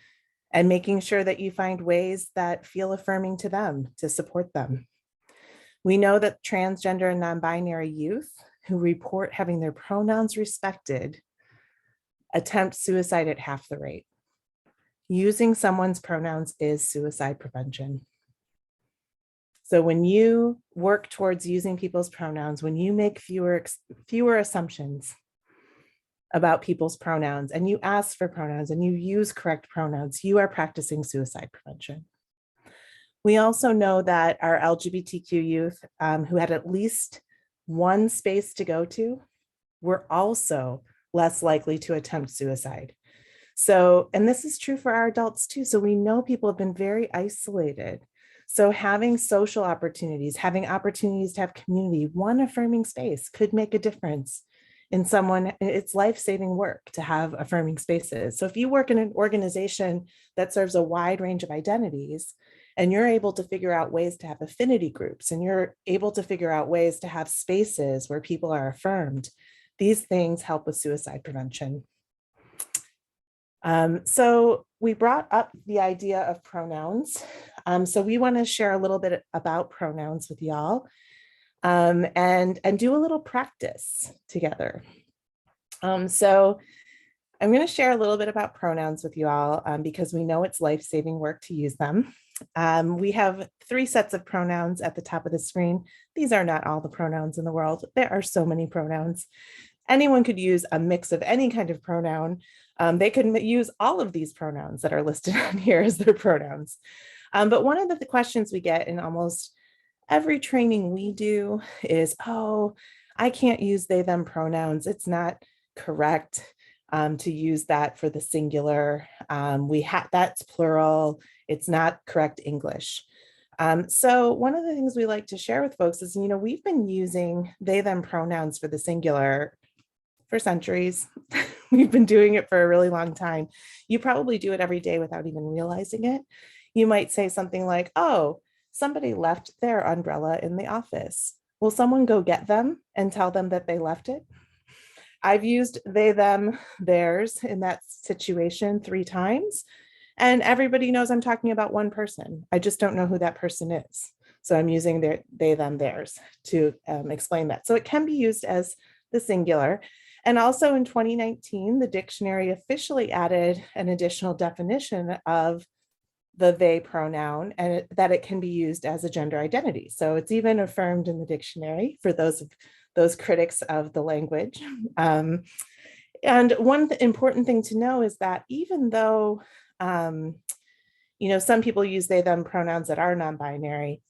Speaker 2: making sure that you find ways that feel affirming to them to support them. We know that transgender and non-binary youth who report having their pronouns respected attempt suicide at half the rate. Using someone's pronouns is suicide prevention. So when you work towards using people's pronouns, when you make fewer assumptions about people's pronouns, and you ask for pronouns and you use correct pronouns, you are practicing suicide prevention. We also know that our LGBTQ youth who had at least one space to go to were also less likely to attempt suicide. So, and this is true for our adults too. So we know people have been very isolated. So having social opportunities, having opportunities to have community, one affirming space could make a difference in someone. It's life-saving work to have affirming spaces. So if you work in an organization that serves a wide range of identities, and you're able to figure out ways to have affinity groups, and you're able to figure out ways to have spaces where people are affirmed, these things help with suicide prevention. So we brought up the idea of pronouns. So we want to share a little bit about pronouns with y'all and do a little practice together. So I'm going to share a little bit about pronouns with you all because we know it's life-saving work to use them. We have 3 sets of pronouns at the top of the screen. These are not all the pronouns in the world. There are so many pronouns. Anyone could use a mix of any kind of pronoun. They can use all of these pronouns that are listed on here as their pronouns. But one of the questions we get in almost every training we do is, oh, I can't use they, them pronouns. It's not correct to use that for the singular. That's plural. It's not correct English. So one of the things we like to share with folks is, we've been using they, them pronouns for the singular for centuries. We've been doing it for a really long time. You probably do it every day without even realizing it. You might say something like, oh, somebody left their umbrella in the office. Will someone go get them and tell them that they left it? I've used they, them, theirs in that situation 3 times. And everybody knows I'm talking about one person. I just don't know who that person is. So I'm using they, them, theirs to explain that. So it can be used as the singular. And also in 2019, the dictionary officially added an additional definition of the they pronoun, and that it can be used as a gender identity. So it's even affirmed in the dictionary for those critics of the language. And one important thing to know is that even though some people use they, them pronouns that are non-binary,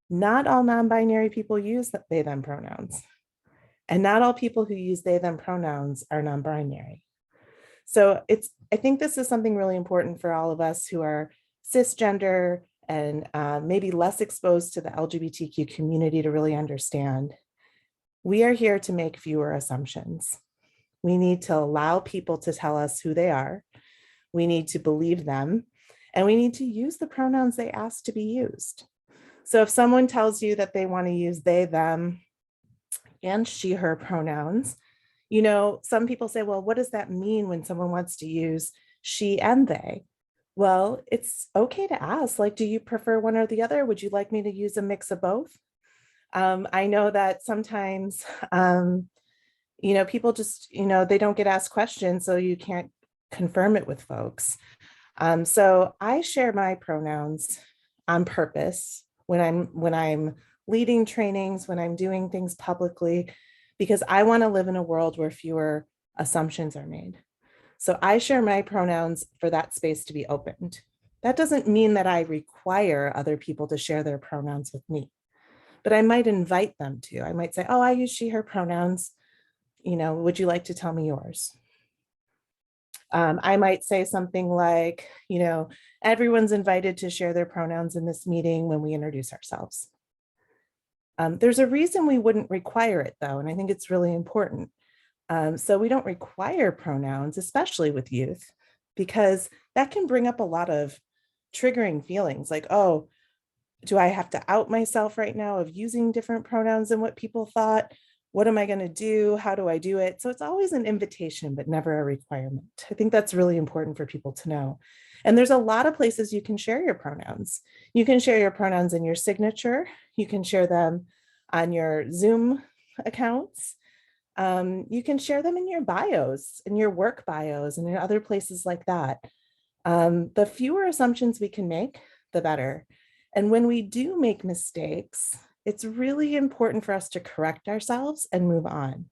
Speaker 2: not all non-binary people use they, them pronouns. And not all people who use they, them pronouns are non-binary. So I think this is something really important for all of us who are cisgender and maybe less exposed to the LGBTQ community to really understand. We are here to make fewer assumptions. We need to allow people to tell us who they are. We need to believe them, and we need to use the pronouns they ask to be used. So if someone tells you that they want to use they, them, and she, her pronouns, some people say, well, what does that mean when someone wants to use she and they? Well, it's okay to ask, like, do you prefer one or the other? Would you like me to use a mix of both? I know that sometimes, people just, they don't get asked questions, so you can't confirm it with folks. So I share my pronouns on purpose when I'm leading trainings, when I'm doing things publicly, because I want to live in a world where fewer assumptions are made. So I share my pronouns for that space to be opened. That doesn't mean that I require other people to share their pronouns with me, but I might invite them to. I might say, oh, I use she, her pronouns. Would you like to tell me yours? I might say something like, everyone's invited to share their pronouns in this meeting when we introduce ourselves. There's a reason we wouldn't require it, though, and I think it's really important. So we don't require pronouns, especially with youth, because that can bring up a lot of triggering feelings like, oh, do I have to out myself right now of using different pronouns than what people thought? What am I going to do? How do I do it? So it's always an invitation, but never a requirement. I think that's really important for people to know. And there's a lot of places you can share your pronouns. You can share your pronouns in your signature. You can share them on your Zoom accounts. You can share them in your bios, in your work bios, and in other places like that. The fewer assumptions we can make, the better. And when we do make mistakes, it's really important for us to correct ourselves and move on.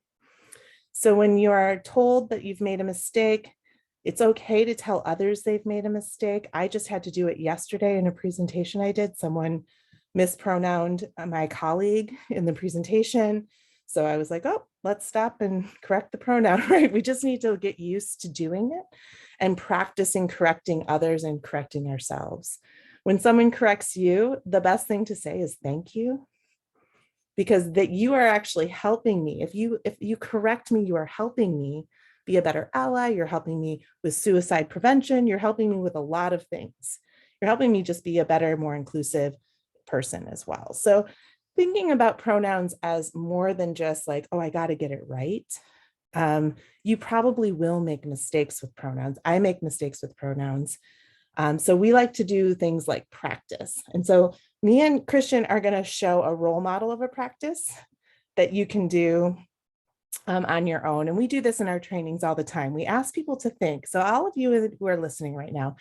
Speaker 2: So when you are told that you've made a mistake, It's okay to tell others they've made a mistake. I just had to do it yesterday in a presentation I did. Someone mispronounced my colleague in the presentation. So I was like, oh, let's stop and correct the pronoun, right? We just need to get used to doing it and practicing correcting others and correcting ourselves. When someone corrects you, the best thing to say is thank you, because that you are actually helping me. If you correct me, you are helping me be a better ally. You're helping me with suicide prevention. You're helping me with a lot of things. You're helping me just be a better, more inclusive person as well. So thinking about pronouns as more than just like, oh, I got to get it right. You probably will make mistakes with pronouns. I make mistakes with pronouns. So we like to do things like practice. And so me and Christian are going to show a role model of a practice that you can do on your own. And we do this in our trainings all the time. We ask people to think. So all of you who are listening right now,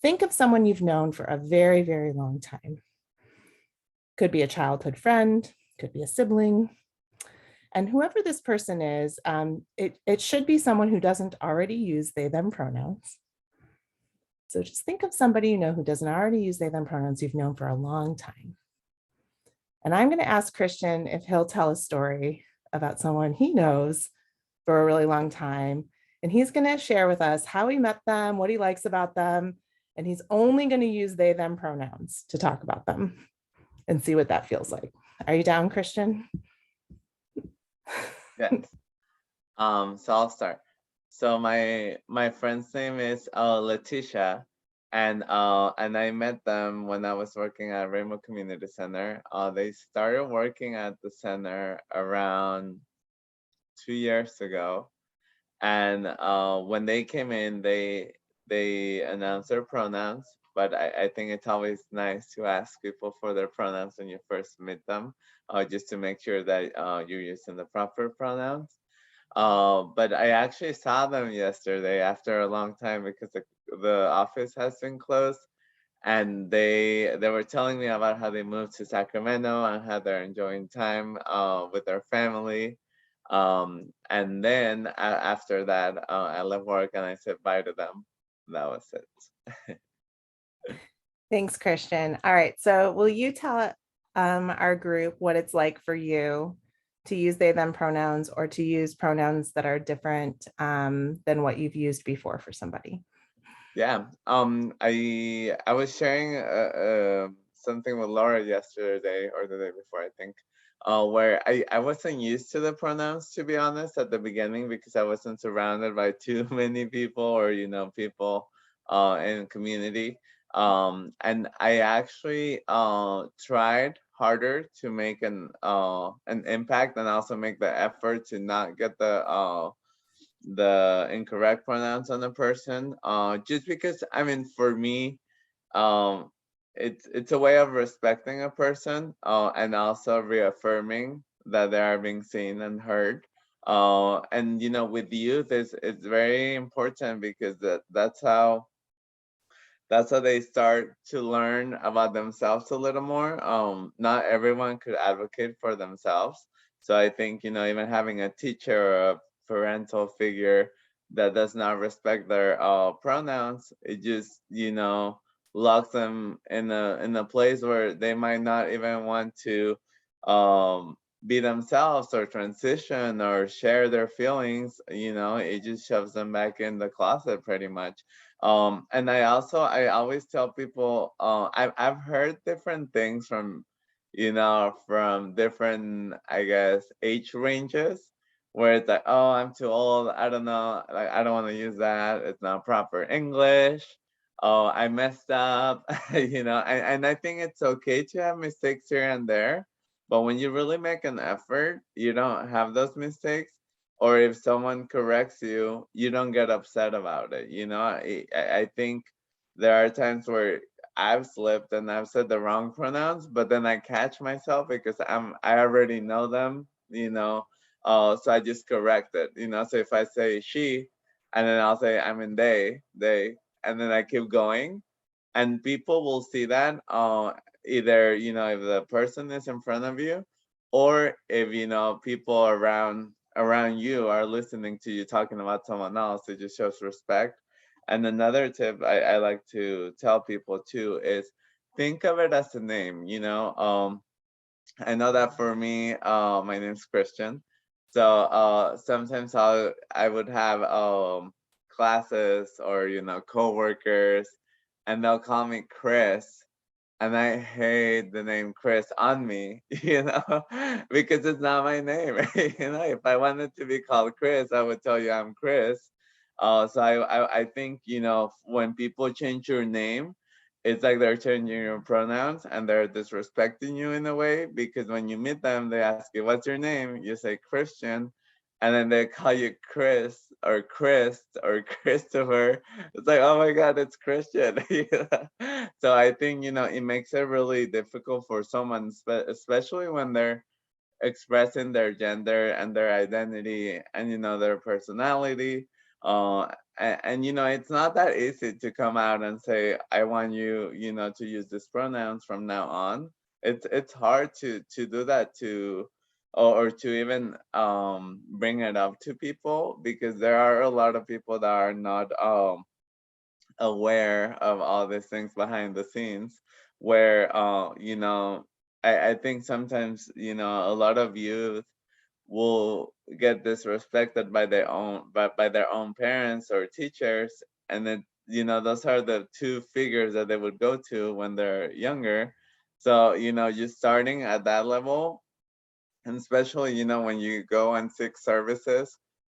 Speaker 2: think of someone you've known for a very, very long time. Could be a childhood friend, could be a sibling. And whoever this person is, it should be someone who doesn't already use they, them pronouns. So just think of somebody you know who doesn't already use they, them pronouns you've known for a long time. And I'm going to ask Christian if he'll tell a story about someone he knows for a really long time. And he's going to share with us how he met them, what he likes about them. And he's only going to use they, them pronouns to talk about them and see what that feels like. Are you down, Christian?
Speaker 3: Yes. So I'll start. So my friend's name is Letitia, and I met them when I was working at Rainbow Community Center. They started working at the center around 2 years ago, and when they came in, they announced their pronouns. But I think it's always nice to ask people for their pronouns when you first meet them, just to make sure that you're using the proper pronouns. But I actually saw them yesterday after a long time because the office has been closed, and they were telling me about how they moved to Sacramento and how they're enjoying time with their family. And then after that, I left work and I said bye to them. That was it.
Speaker 2: Thanks, Christian. All right, so will you tell our group what it's like for you to use they, them pronouns, or to use pronouns that are different than what you've used before for somebody?
Speaker 3: Yeah, I was sharing something with Laura yesterday or the day before, I think, where I wasn't used to the pronouns, to be honest, at the beginning, because I wasn't surrounded by too many people or, people in community. And I actually tried harder to make an impact, and also make the effort to not get the incorrect pronouns on the person, just because, I mean, for me, it's a way of respecting a person, and also reaffirming that they are being seen and heard. And with youth, it's very important, because that's how they start to learn about themselves a little more. Not everyone could advocate for themselves. So I think, even having a teacher or a parental figure that does not respect their pronouns, it just, locks them in a place where they might not even want to be themselves or transition or share their feelings. It just shoves them back in the closet pretty much. And I always tell people, I've heard different things from different, I guess, age ranges, where it's like, oh, I'm too old, I don't know, like, I don't want to use that, it's not proper English, oh, I messed up. And I think it's okay to have mistakes here and there, but when you really make an effort, you don't have those mistakes. Or if someone corrects you, you don't get upset about it. I think there are times where I've slipped and I've said the wrong pronouns, but then I catch myself because I already know them, so I just correct it, so if I say she, and then I'll say I'm in they, and then I keep going, and people will see that, either, if the person is in front of you, or if, people around you are listening to you talking about someone else. It just shows respect. And another tip I like to tell people too is think of it as a name, you know. I know that for me, my name's Christian. So sometimes I would have classes or, you know, coworkers, and they'll call me Chris. And I hate the name Chris on me, you know, because it's not my name. You know, if I wanted to be called Chris, I would tell you I'm Chris. So I think, you know, when people change your name, it's like they're changing your pronouns and they're disrespecting you in a way, because when you meet them, they ask you, what's your name? You say Christian, and then they call you Chris or Chris or Christopher. It's like, oh my God, it's Christian. You know? So I think, you know, it makes it really difficult for someone, especially when they're expressing their gender and their identity and, you know, their personality. And you know, it's not that easy to come out and say, I want you, you know, to use these pronouns from now on. It's hard to do that, to or to even bring it up to people, because there are a lot of people that are not aware of all these things behind the scenes, where you know, I think sometimes, you know, a lot of youth will get disrespected by their own parents or teachers, and then, you know, those are the two figures that they would go to when they're younger. So, you know, just starting at that level, and especially, you know, when you go and seek services,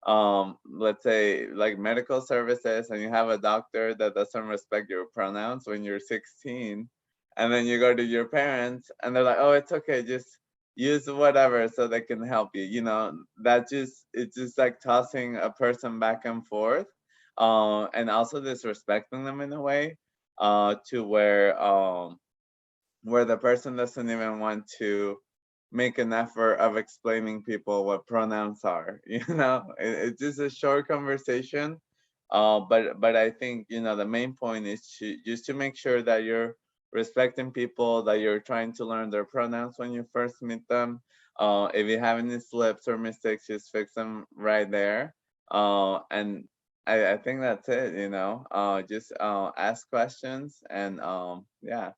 Speaker 3: let's say like medical services, and you have a doctor that doesn't respect your pronouns when you're 16, and then you go to your parents and they're like, oh, it's okay, just use whatever so they can help you, you know, it's just like tossing a person back and forth, and also disrespecting them in a way, to where the person doesn't even want to make an effort of explaining people what pronouns are. You know, it's just a short conversation. But I think, you know, the main point is to make sure that you're respecting people, that you're trying to learn their pronouns when you first meet them. If you have any slips or mistakes, just fix them right there. And I think that's it, you know. Just ask questions, and yeah.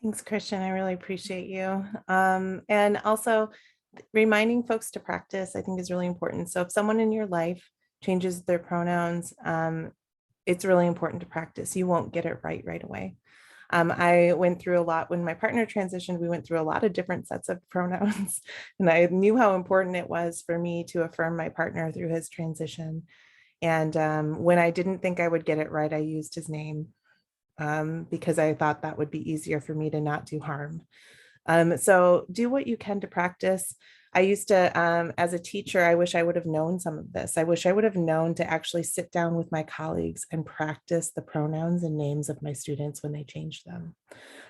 Speaker 2: Thanks, Christian. I really appreciate you. And also reminding folks to practice, I think, is really important. So if someone in your life changes their pronouns, it's really important to practice. You won't get it right away. I went through a lot when my partner transitioned. We went through a lot of different sets of pronouns, and I knew how important it was for me to affirm my partner through his transition. And when I didn't think I would get it right, I used his name, because I thought that would be easier for me to not do harm. So do what you can to practice. I used to, as a teacher, I wish I would have known some of this. I wish I would have known to actually sit down with my colleagues and practice the pronouns and names of my students when they changed them.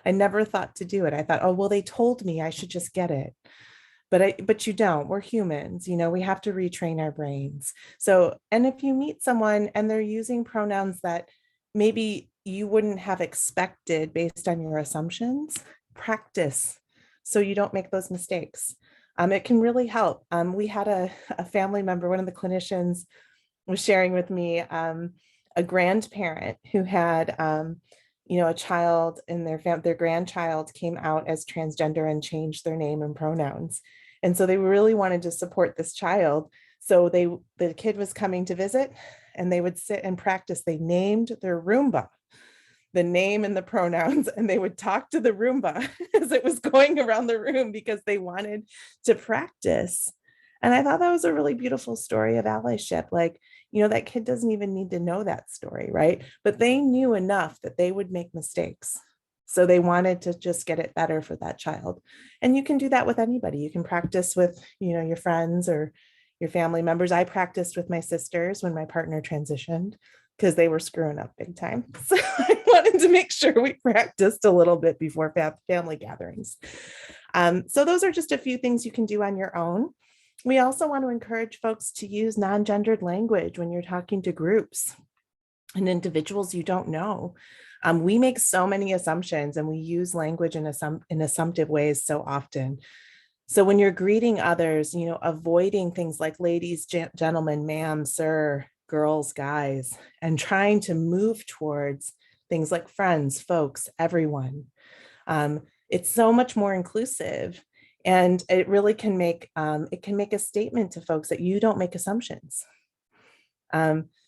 Speaker 2: I never thought to do it. I thought, oh, well, they told me I should just get it. But you don't. We're humans, you know, we have to retrain our brains. So, and if you meet someone and they're using pronouns that maybe you wouldn't have expected based on your assumptions, practice so you don't make those mistakes. It can really help. We had a family member, one of the clinicians was sharing with me, a grandparent who had, you know, a child in their grandchild came out as transgender and changed their name and pronouns. And so they really wanted to support this child. So the kid was coming to visit, and they would sit and practice. They named their Roomba the name and the pronouns, and they would talk to the Roomba as it was going around the room because they wanted to practice. And I thought that was a really beautiful story of allyship. Like, you know, that kid doesn't even need to know that story, right? But they knew enough that they would make mistakes. So they wanted to just get it better for that child. And you can do that with anybody. You can practice with, you know, your friends or your family members. I practiced with my sisters when my partner transitioned, because they were screwing up big time. So I wanted to make sure we practiced a little bit before family gatherings. So those are just a few things you can do on your own. We also want to encourage folks to use non-gendered language when you're talking to groups and individuals you don't know. We make so many assumptions, and we use language in assumptive ways so often. So when you're greeting others, you know, avoiding things like ladies, gentlemen, ma'am, sir, girls, guys, and trying to move towards things like friends, folks, everyone. It's so much more inclusive, and it really can make a statement to folks that you don't make assumptions.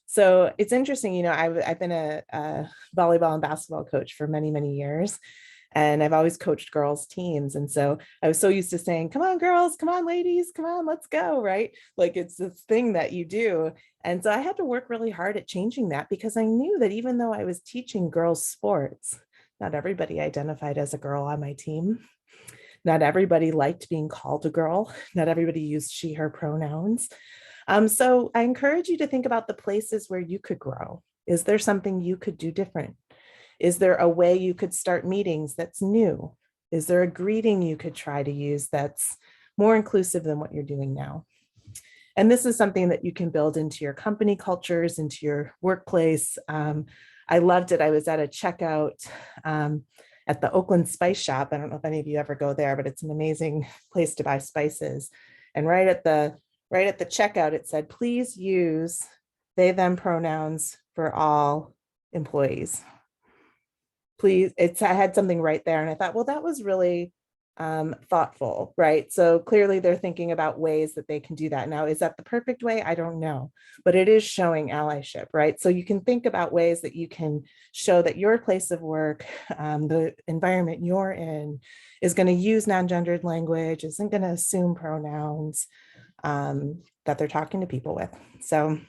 Speaker 2: So it's interesting, you know, I've been a volleyball and basketball coach for many, many years, and I've always coached girls teams. And so I was so used to saying, come on, girls, come on, ladies, come on, let's go, right? Like it's this thing that you do. And so I had to work really hard at changing that, because I knew that even though I was teaching girls sports, not everybody identified as a girl on my team. Not everybody liked being called a girl. Not everybody used she, her pronouns. So I encourage you to think about the places where you could grow. Is there something you could do different? Is there a way you could start meetings that's new? Is there a greeting you could try to use that's more inclusive than what you're doing now? And this is something that you can build into your company cultures, into your workplace. I loved it. I was at a checkout at the Oakland Spice Shop. I don't know if any of you ever go there, but it's an amazing place to buy spices. And right at the checkout, it said, please use they, them pronouns for all employees. Please, I had something right there. And I thought, well, that was really thoughtful, right? So clearly they're thinking about ways that they can do that. Now, is that the perfect way? I don't know, but it is showing allyship, right? So you can think about ways that you can show that your place of work, the environment you're in, is going to use non-gendered language, isn't going to assume pronouns that they're talking to people with. So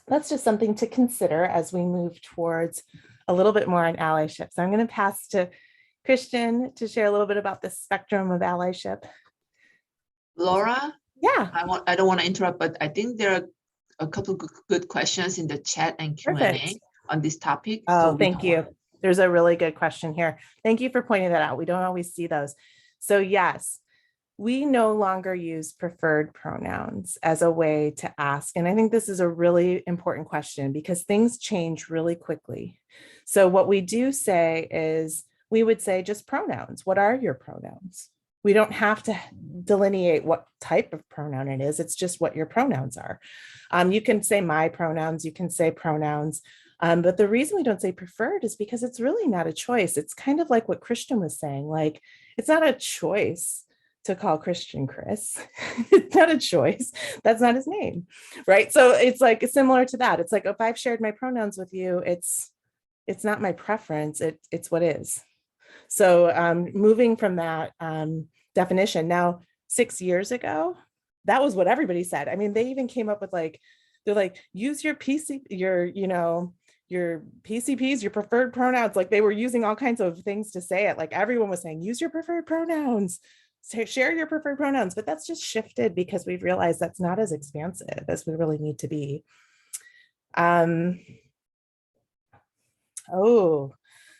Speaker 2: that's just something to consider as we move towards a little bit more on allyship. So I'm going to pass to Christian to share a little bit about the spectrum of allyship.
Speaker 1: Laura?
Speaker 2: Yeah.
Speaker 1: I don't want to interrupt, but I think there are a couple of good questions in the chat and Q&A
Speaker 2: Perfect.
Speaker 1: on this topic.
Speaker 2: Oh, thank you. There's a really good question here. Thank you for pointing that out. We don't always see those. So yes, we no longer use preferred pronouns as a way to ask. And I think this is a really important question because things change really quickly. So what we do say is, we would say just pronouns. What are your pronouns? We don't have to delineate what type of pronoun it is. It's just what your pronouns are. You can say my pronouns, you can say pronouns. But the reason we don't say preferred is because it's really not a choice. It's kind of like what Christian was saying, like, it's not a choice to call Christian Chris. It's not a choice. That's not his name, right? So it's like similar to that. It's like, if I've shared my pronouns with you, it's not my preference. It's what is. So moving from that definition, now 6 years ago, that was what everybody said. I mean, they even came up with they're like, use your your PCPs, your preferred pronouns. Like they were using all kinds of things to say it. Like everyone was saying, use your preferred pronouns, share your preferred pronouns. But that's just shifted because we've realized that's not as expansive as we really need to be.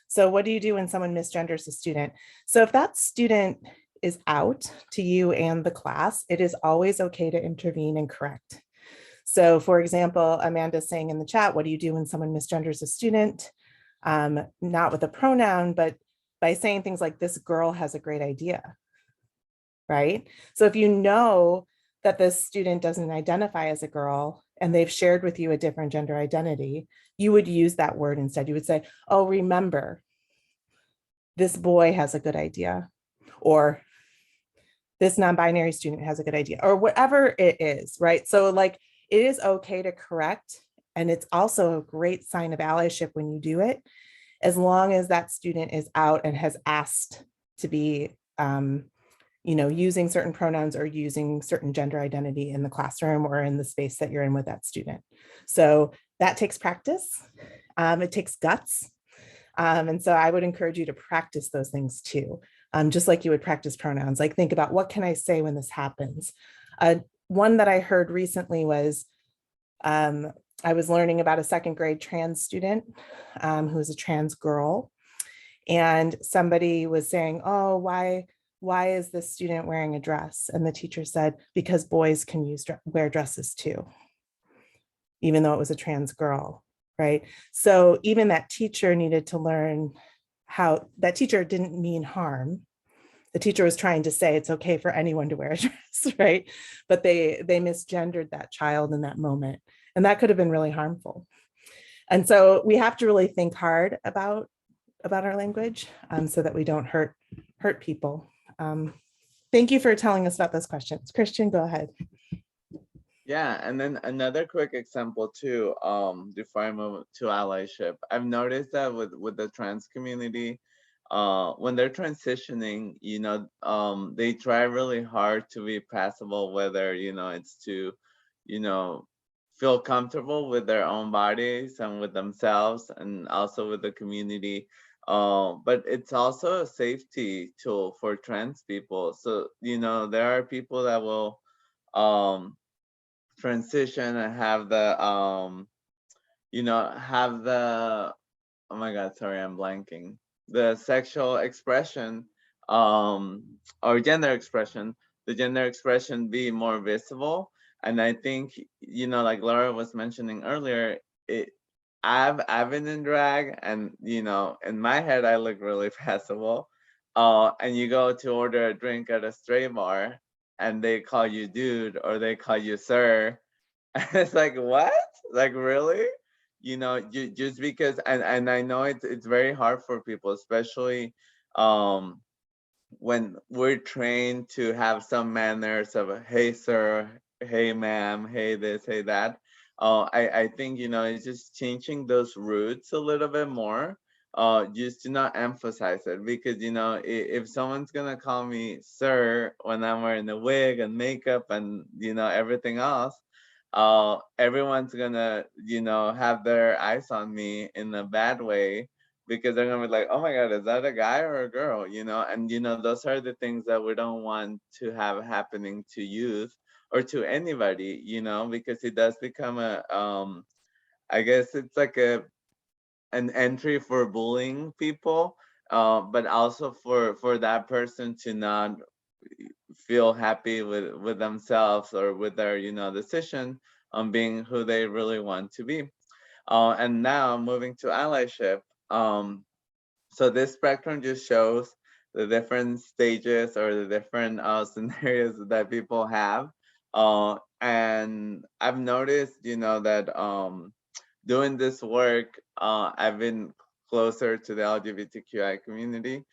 Speaker 2: So what do you do when someone misgenders a student? So if that student is out to you and the class, it is always okay to intervene and correct. So for example, Amanda's saying in the chat, what do you do when someone misgenders a student? Not with a pronoun, but by saying things like, this girl has a great idea, right? So if you know that this student doesn't identify as a girl and they've shared with you a different gender identity, you would use that word instead. You would say, oh, remember, this boy has a good idea, or this non-binary student has a good idea, or whatever it is, right? So like, it is okay to correct. And it's also a great sign of allyship when you do it, as long as that student is out and has asked to be, using certain pronouns or using certain gender identity in the classroom or in the space that you're in with that student. So that takes practice. It takes guts. And so I would encourage you to practice those things too. Just like you would practice pronouns, like think about, what can I say when this happens? One that I heard recently was, I was learning about a second grade trans student who was a trans girl. And somebody was saying, oh, why is this student wearing a dress? And the teacher said, because boys can wear dresses too, even though it was a trans girl, right? So even that teacher needed to learn how, that teacher didn't mean harm. The teacher was trying to say it's okay for anyone to wear a dress, right? But they misgendered that child in that moment. And that could have been really harmful. And so we have to really think hard about our language so that we don't hurt people. Thank you for telling us about those questions. Christian, go ahead.
Speaker 3: Yeah, and then another quick example too, before I move to allyship, I've noticed that with the trans community, when they're transitioning, they try really hard to be passable, whether, it's to, feel comfortable with their own bodies and with themselves and also with the community. But it's also a safety tool for trans people. So, there are people that will, transition and have the have the, oh my god, sorry, I'm blanking, the sexual expression or gender expression, the gender expression be more visible. And I think, like Laura was mentioning earlier, it I've been in drag, and in my head I look really passable, and you go to order a drink at a straight bar and they call you dude or they call you sir. It's like, what? Like, really? Just because, and I know it's very hard for people, especially when we're trained to have some manners of hey sir, hey ma'am, hey this, hey that. I think, it's just changing those roots a little bit more, just to not emphasize it, because, if someone's gonna call me sir when I'm wearing a wig and makeup and, everything else, everyone's gonna, have their eyes on me in a bad way, because they're gonna be like, oh my god, is that a guy or a girl? And those are the things that we don't want to have happening to youth or to anybody, because it does become a I guess it's like an entry for bullying people, but also for that person to not feel happy with themselves or with their decision on being who they really want to be. And now moving to allyship. So this spectrum just shows the different stages or the different scenarios that people have. And I've noticed, that doing this work, I've been closer to the LGBTQI community,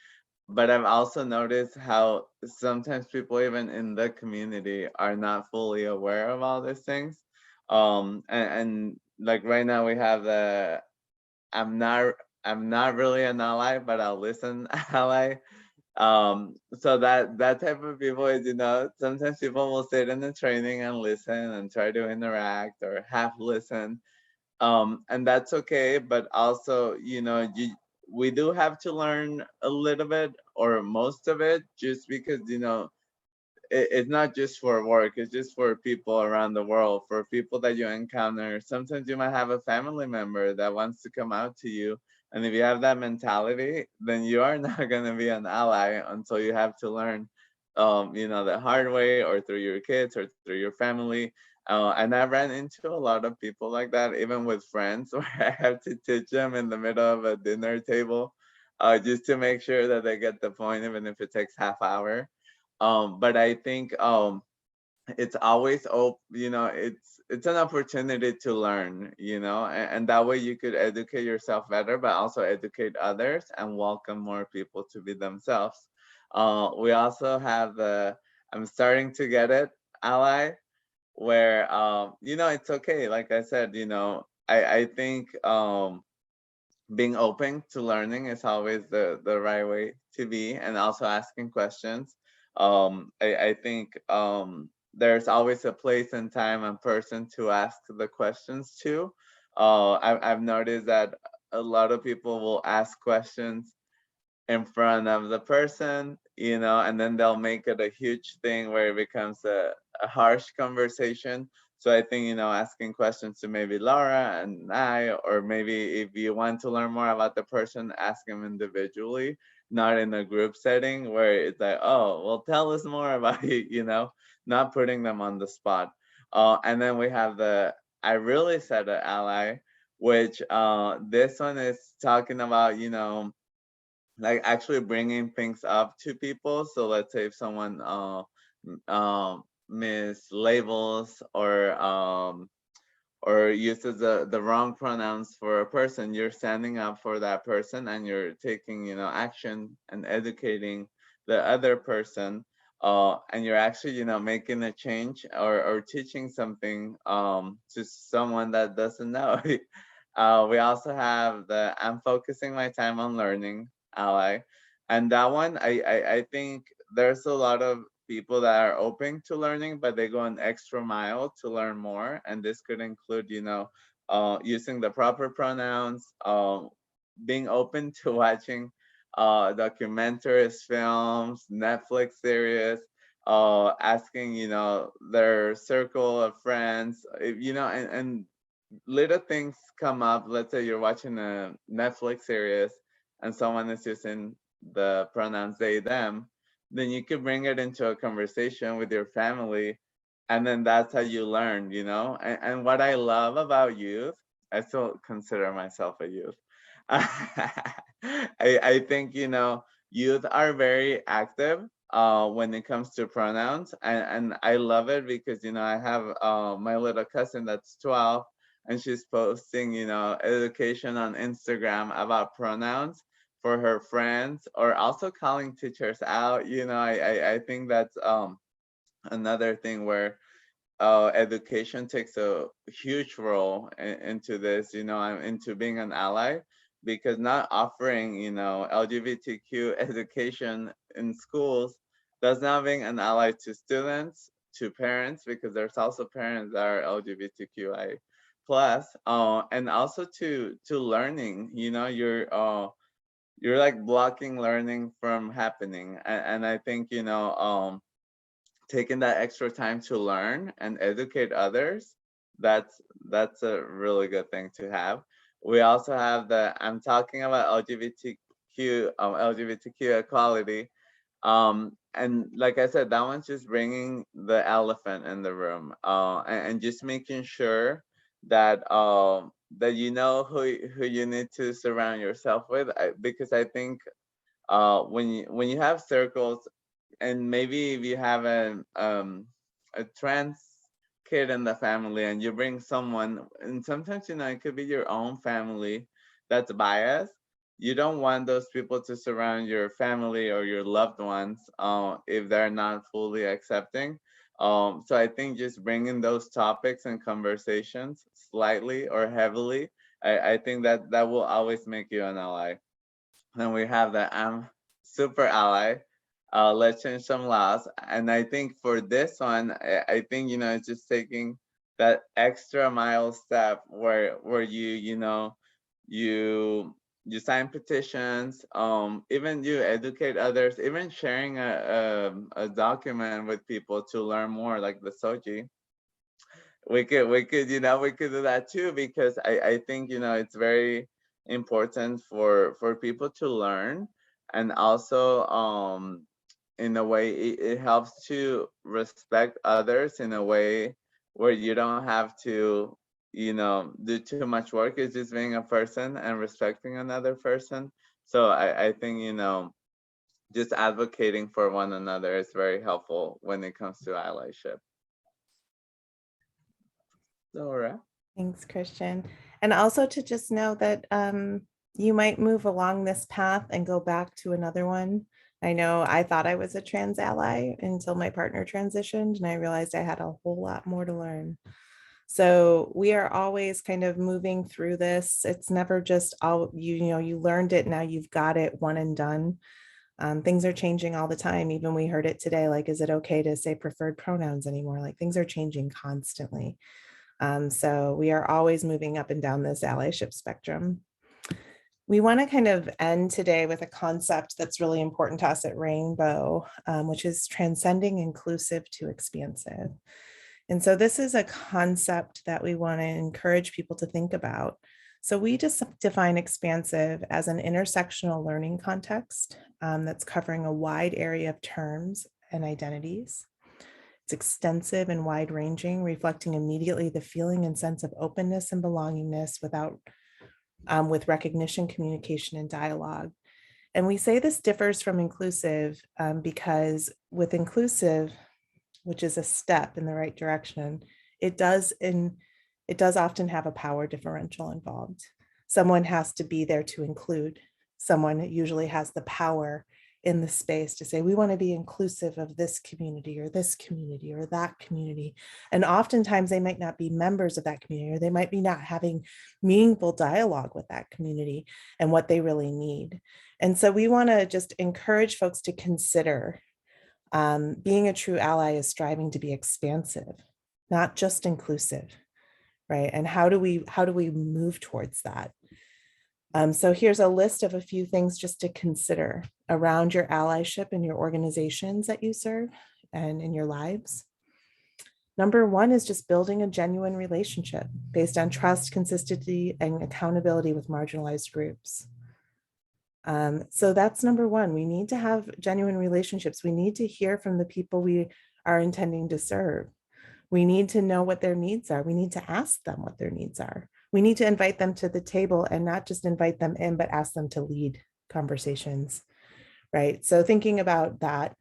Speaker 3: but I've also noticed how sometimes people even in the community are not fully aware of all these things. And like right now we have the I'm not I'm not really an ally, but I'll listen ally. So that type of people is, sometimes people will sit in the training and listen and try to interact or half listen. And that's okay, but also, we do have to learn a little bit or most of it, just because, it's not just for work, it's just for people around the world, for people that you encounter. Sometimes you might have a family member that wants to come out to you, and if you have that mentality, then you are not going to be an ally until you have to learn, the hard way, or through your kids or through your family. And I ran into a lot of people like that, even with friends, where I have to teach them in the middle of a dinner table, just to make sure that they get the point, even if it takes half hour. But I think it's always open, it's an opportunity to learn, and that way you could educate yourself better, but also educate others and welcome more people to be themselves. We also have the I'm starting to get it ally, where it's okay. Like I said, I think being open to learning is always the right way to be, and also asking questions. I think there's always a place and time and person to ask the questions to. I've noticed that a lot of people will ask questions in front of the person, and then they'll make it a huge thing where it becomes a harsh conversation. So I think, asking questions to maybe Laura and I, or maybe if you want to learn more about the person, ask them individually, not in a group setting where it's like, oh, well, tell us more about you, not putting them on the spot. And then we have the I really said an ally, which this one is talking about, like actually bringing things up to people. So let's say if someone mislabels or uses the wrong pronouns for a person, you're standing up for that person and you're taking, action and educating the other person. And you're actually, making a change or teaching something to someone that doesn't know. We also have the I'm focusing my time on learning ally. And that one, I think there's a lot of people that are open to learning, but they go an extra mile to learn more. And this could include, using the proper pronouns, being open to watching documentaries, films, Netflix series, asking, their circle of friends, and little things come up. Let's say you're watching a Netflix series and someone is using the pronouns they, them, then you could bring it into a conversation with your family. And then that's how you learn, And what I love about youth, I still consider myself a youth. I think, youth are very active when it comes to pronouns. And I love it because, I have my little cousin that's 12 and she's posting, education on Instagram about pronouns for her friends, or also calling teachers out. I think that's another thing where education takes a huge role into this. I'm into being an ally, because not offering, LGBTQ education in schools does not being an ally to students, to parents, because there's also parents that are LGBTQI plus, and also to learning. You're like blocking learning from happening. And I think, taking that extra time to learn and educate others, that's a really good thing to have. We also have I'm talking about LGBTQ equality. And like I said, that one's just bringing the elephant in the room, and just making sure that that who you need to surround yourself with. Because I think when you have circles, and maybe if you have a trans kid in the family and you bring someone, and sometimes it could be your own family that's biased. You don't want those people to surround your family or your loved ones if they're not fully accepting. So I think just bringing those topics and conversations slightly or heavily, I think that will always make you an ally. Then we have the I'm super ally. Let's change some laws. And I think for this one, I think, it's just taking that extra mile step where you sign petitions, even you educate others, even sharing a document with people to learn more, like the SOGIE. We could do that too, because I think, it's very important for people to learn. And also in a way it helps to respect others in a way where you don't have to do too much work. It's just being a person and respecting another person. So I think, just advocating for one another is very helpful when it comes to allyship. Laura.
Speaker 2: Thanks, Christian. And also to just know that you might move along this path and go back to another one. I know I thought I was a trans ally until my partner transitioned, and I realized I had a whole lot more to learn. So we are always kind of moving through this. It's never just all, you learned it, now you've got it, one and done. Things are changing all the time. Even we heard it today, like, is it okay to say preferred pronouns anymore? Like, things are changing constantly. So we are always moving up and down this allyship spectrum. We want to kind of end today with a concept that's really important to us at Rainbow, which is transcending inclusive to expansive. And so this is a concept that we want to encourage people to think about. So we just define expansive as an intersectional learning context that's covering a wide area of terms and identities. It's extensive and wide-ranging, reflecting immediately the feeling and sense of openness and belongingness with recognition, communication, and dialogue. And we say this differs from inclusive because with inclusive, which is a step in the right direction, it does it does often have a power differential involved. Someone has to be there to include. Someone usually has the power in the space to say, we want to be inclusive of this community or that community. And oftentimes they might not be members of that community, or they might be not having meaningful dialogue with that community and what they really need. And so we want to just encourage folks to consider being a true ally is striving to be expansive, not just inclusive, right? And how do we move towards that? So here's a list of a few things just to consider around your allyship in your organizations that you serve and in your lives. Number one is just building a genuine relationship based on trust, consistency, and accountability with marginalized groups. So that's number one. We need to have genuine relationships. We need to hear from the people we are intending to serve. We need to know what their needs are. We need to ask them what their needs are. We need to invite them to the table and not just invite them in, but ask them to lead conversations, right? So thinking about that,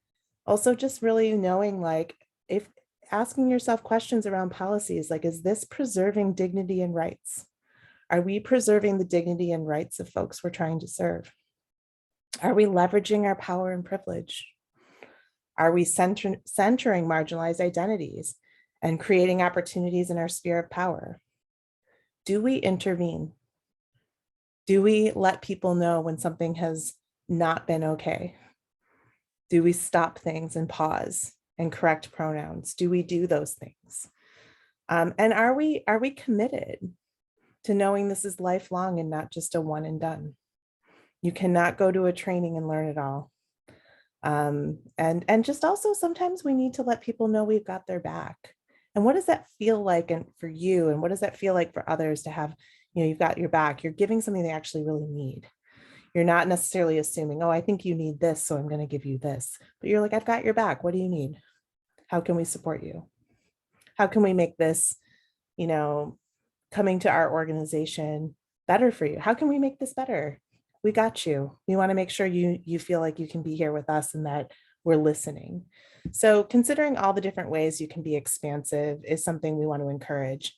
Speaker 2: also just really knowing, like, if asking yourself questions around policies, like, is this preserving dignity and rights? Are we preserving the dignity and rights of folks we're trying to serve? Are we leveraging our power and privilege? Are we centering marginalized identities and creating opportunities in our sphere of power? Do we intervene? Do we let people know when something has not been okay? Do we stop things and pause and correct pronouns? Do we do those things? And are we committed to knowing this is lifelong and not just a one and done? You cannot go to a training and learn it all. And just also sometimes we need to let people know we've got their back. And what does that feel like for you? And what does that feel like for others to have, you've got your back, you're giving something they actually really need. You're not necessarily assuming, oh, I think you need this, so I'm going to give you this. But you're like, I've got your back. What do you need? How can we support you? How can we make this, coming to our organization better for you? How can we make this better? We got you. We want to make sure you feel like you can be here with us and that we're listening. So considering all the different ways you can be expansive is something we want to encourage.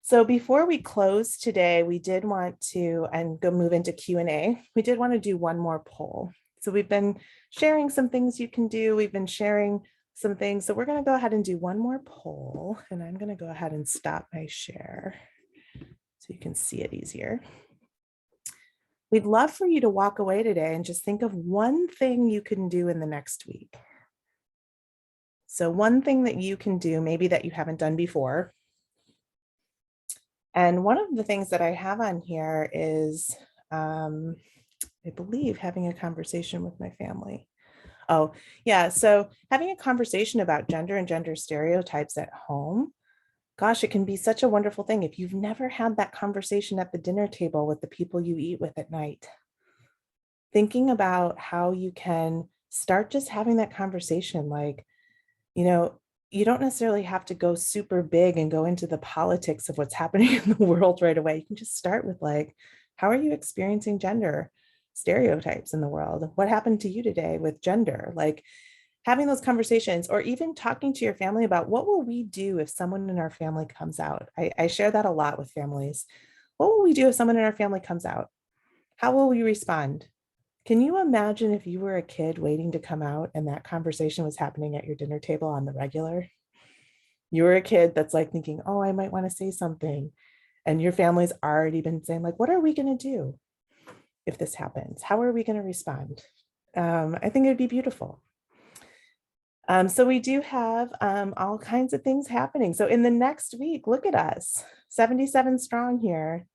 Speaker 2: So before we close today, we did want to, and go move into Q&A, we did want to do one more poll. So we've been sharing some things you can do. We've been sharing some things. So we're going to go ahead and do one more poll, and I'm going to go ahead and stop my share so you can see it easier. We'd love for you to walk away today and just think of one thing you can do in the next week. So one thing that you can do, maybe that you haven't done before. And one of the things that I have on here is, I believe, having a conversation with my family. Oh, yeah. So having a conversation about gender and gender stereotypes at home, gosh, it can be such a wonderful thing if you've never had that conversation at the dinner table with the people you eat with at night. Thinking about how you can start just having that conversation, like, you don't necessarily have to go super big and go into the politics of what's happening in the world right away. You can just start with, like, how are you experiencing gender stereotypes in the world? What happened to you today with gender? Like, having those conversations, or even talking to your family about what will we do if someone in our family comes out. I share that a lot with families. What will we do if someone in our family comes out? How will we respond? Can you imagine if you were a kid waiting to come out and that conversation was happening at your dinner table on the regular? You were a kid that's like thinking, oh, I might want to say something. And your family's already been saying, like, what are we going to do if this happens? How are we going to respond? I think it'd be beautiful. So we do have all kinds of things happening. So in the next week, look at us, 77 strong here.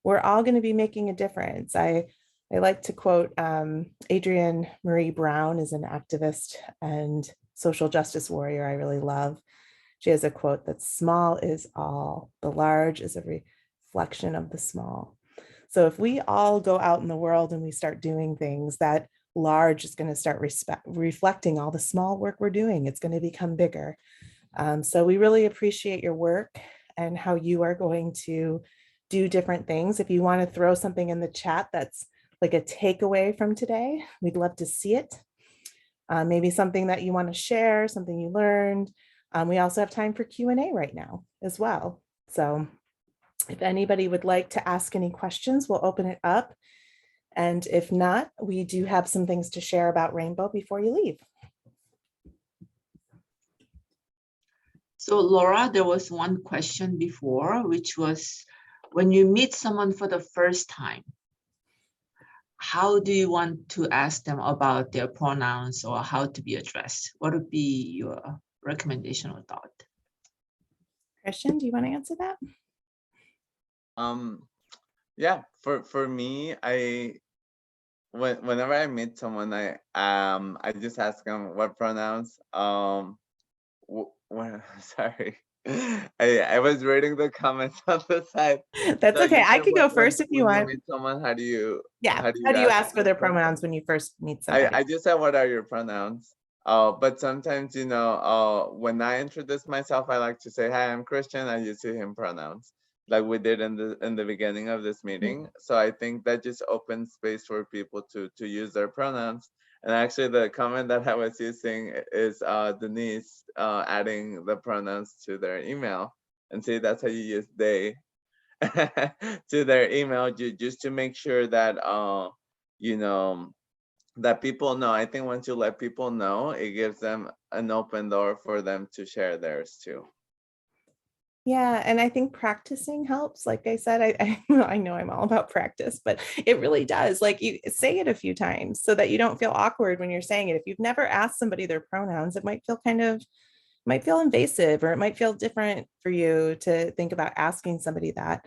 Speaker 2: We're all going to be making a difference. I like to quote Adrienne Marie Brown, is an activist and social justice warrior I really love. She has a quote that small is all, the large is a reflection of the small. So if we all go out in the world and we start doing things, that large is going to start reflecting all the small work we're doing. It's going to become bigger. So we really appreciate your work and how you are going to do different things. If you want to throw something in the chat that's like a takeaway from today, we'd love to see it. Maybe something that you want to share, something you learned. We also have time for Q&A right now as well. So if anybody would like to ask any questions, we'll open it up. And if not, we do have some things to share about Rainbow before you leave.
Speaker 1: So Laura, there was one question before, which was, when you meet someone for the first time, how do you want to ask them about their pronouns or how to be addressed? What would be your recommendation or thought?
Speaker 2: Christian, do you want to answer that?
Speaker 3: Yeah, for me, whenever I meet someone, I just ask them what pronouns. Sorry, I was reading the comments on the side.
Speaker 2: That's
Speaker 3: So
Speaker 2: okay.
Speaker 3: you
Speaker 2: I
Speaker 3: said
Speaker 2: could go first if you
Speaker 3: when
Speaker 2: want.
Speaker 3: you meet someone, how do you
Speaker 2: Yeah. How do you ask for
Speaker 3: them
Speaker 2: their
Speaker 3: for-
Speaker 2: pronouns when you first meet somebody?
Speaker 3: I just said, what are your pronouns? But sometimes, when I introduce myself, I like to say, hi, I'm Christian. I use him pronouns, like we did in the beginning of this meeting. So I think that just opens space for people to use their pronouns. And actually, the comment that I was using is Denise adding the pronouns to their email, and say that's how you use they to their email, just to make sure that that people know. I think once you let people know, it gives them an open door for them to share theirs too.
Speaker 2: Yeah, and I think practicing helps. Like I said, I know I'm all about practice, but it really does. Like, you say it a few times so that you don't feel awkward when you're saying it. If you've never asked somebody their pronouns, it might feel invasive, or it might feel different for you to think about asking somebody that.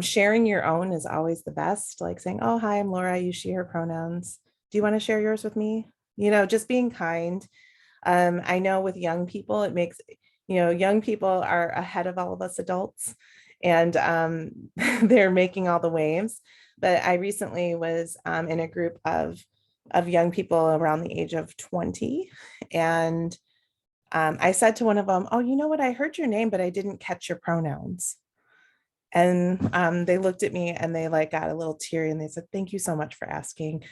Speaker 2: Sharing your own is always the best, like saying, oh, hi, I'm Laura, I use she, her pronouns. Do you want to share yours with me? Just being kind. I know with young people, it makes, young people are ahead of all of us adults, and they're making all the waves. But I recently was in a group of young people around the age of 20. And I said to one of them, oh, you know what? I heard your name, but I didn't catch your pronouns. And they looked at me and they got a little teary and they said, thank you so much for asking.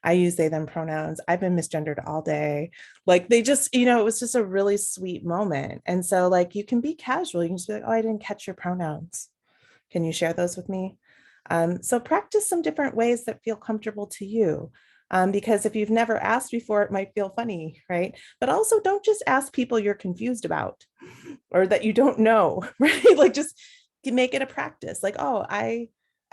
Speaker 2: I use they, them pronouns. I've been misgendered all day. They just, it was just a really sweet moment. And so you can be casual. You can just be like, oh, I didn't catch your pronouns. Can you share those with me? So practice some different ways that feel comfortable to you. Because if you've never asked before, it might feel funny, right? But also don't just ask people you're confused about or that you don't know, right? Just make it a practice. Oh, I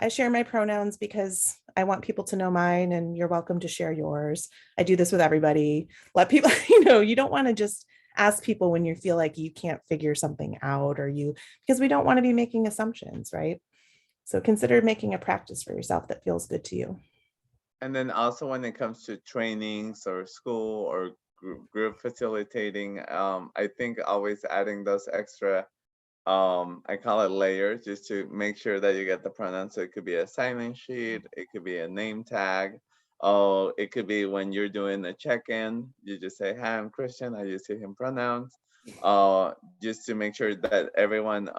Speaker 2: share my pronouns because I want people to know mine, and you're welcome to share yours. I do this with everybody. Let people, you don't want to just ask people when you feel like you can't figure something out, because we don't want to be making assumptions, right? So consider making a practice for yourself that feels good to you.
Speaker 3: And then also when it comes to trainings or school or group facilitating, I think always adding those extra, I call it layers, just to make sure that you get the pronouns. So it could be a sign-in sheet, it could be a name tag. Oh, it could be when you're doing a check-in, you just say, hi, I'm Christian, I use him pronouns. Just to make sure that everyone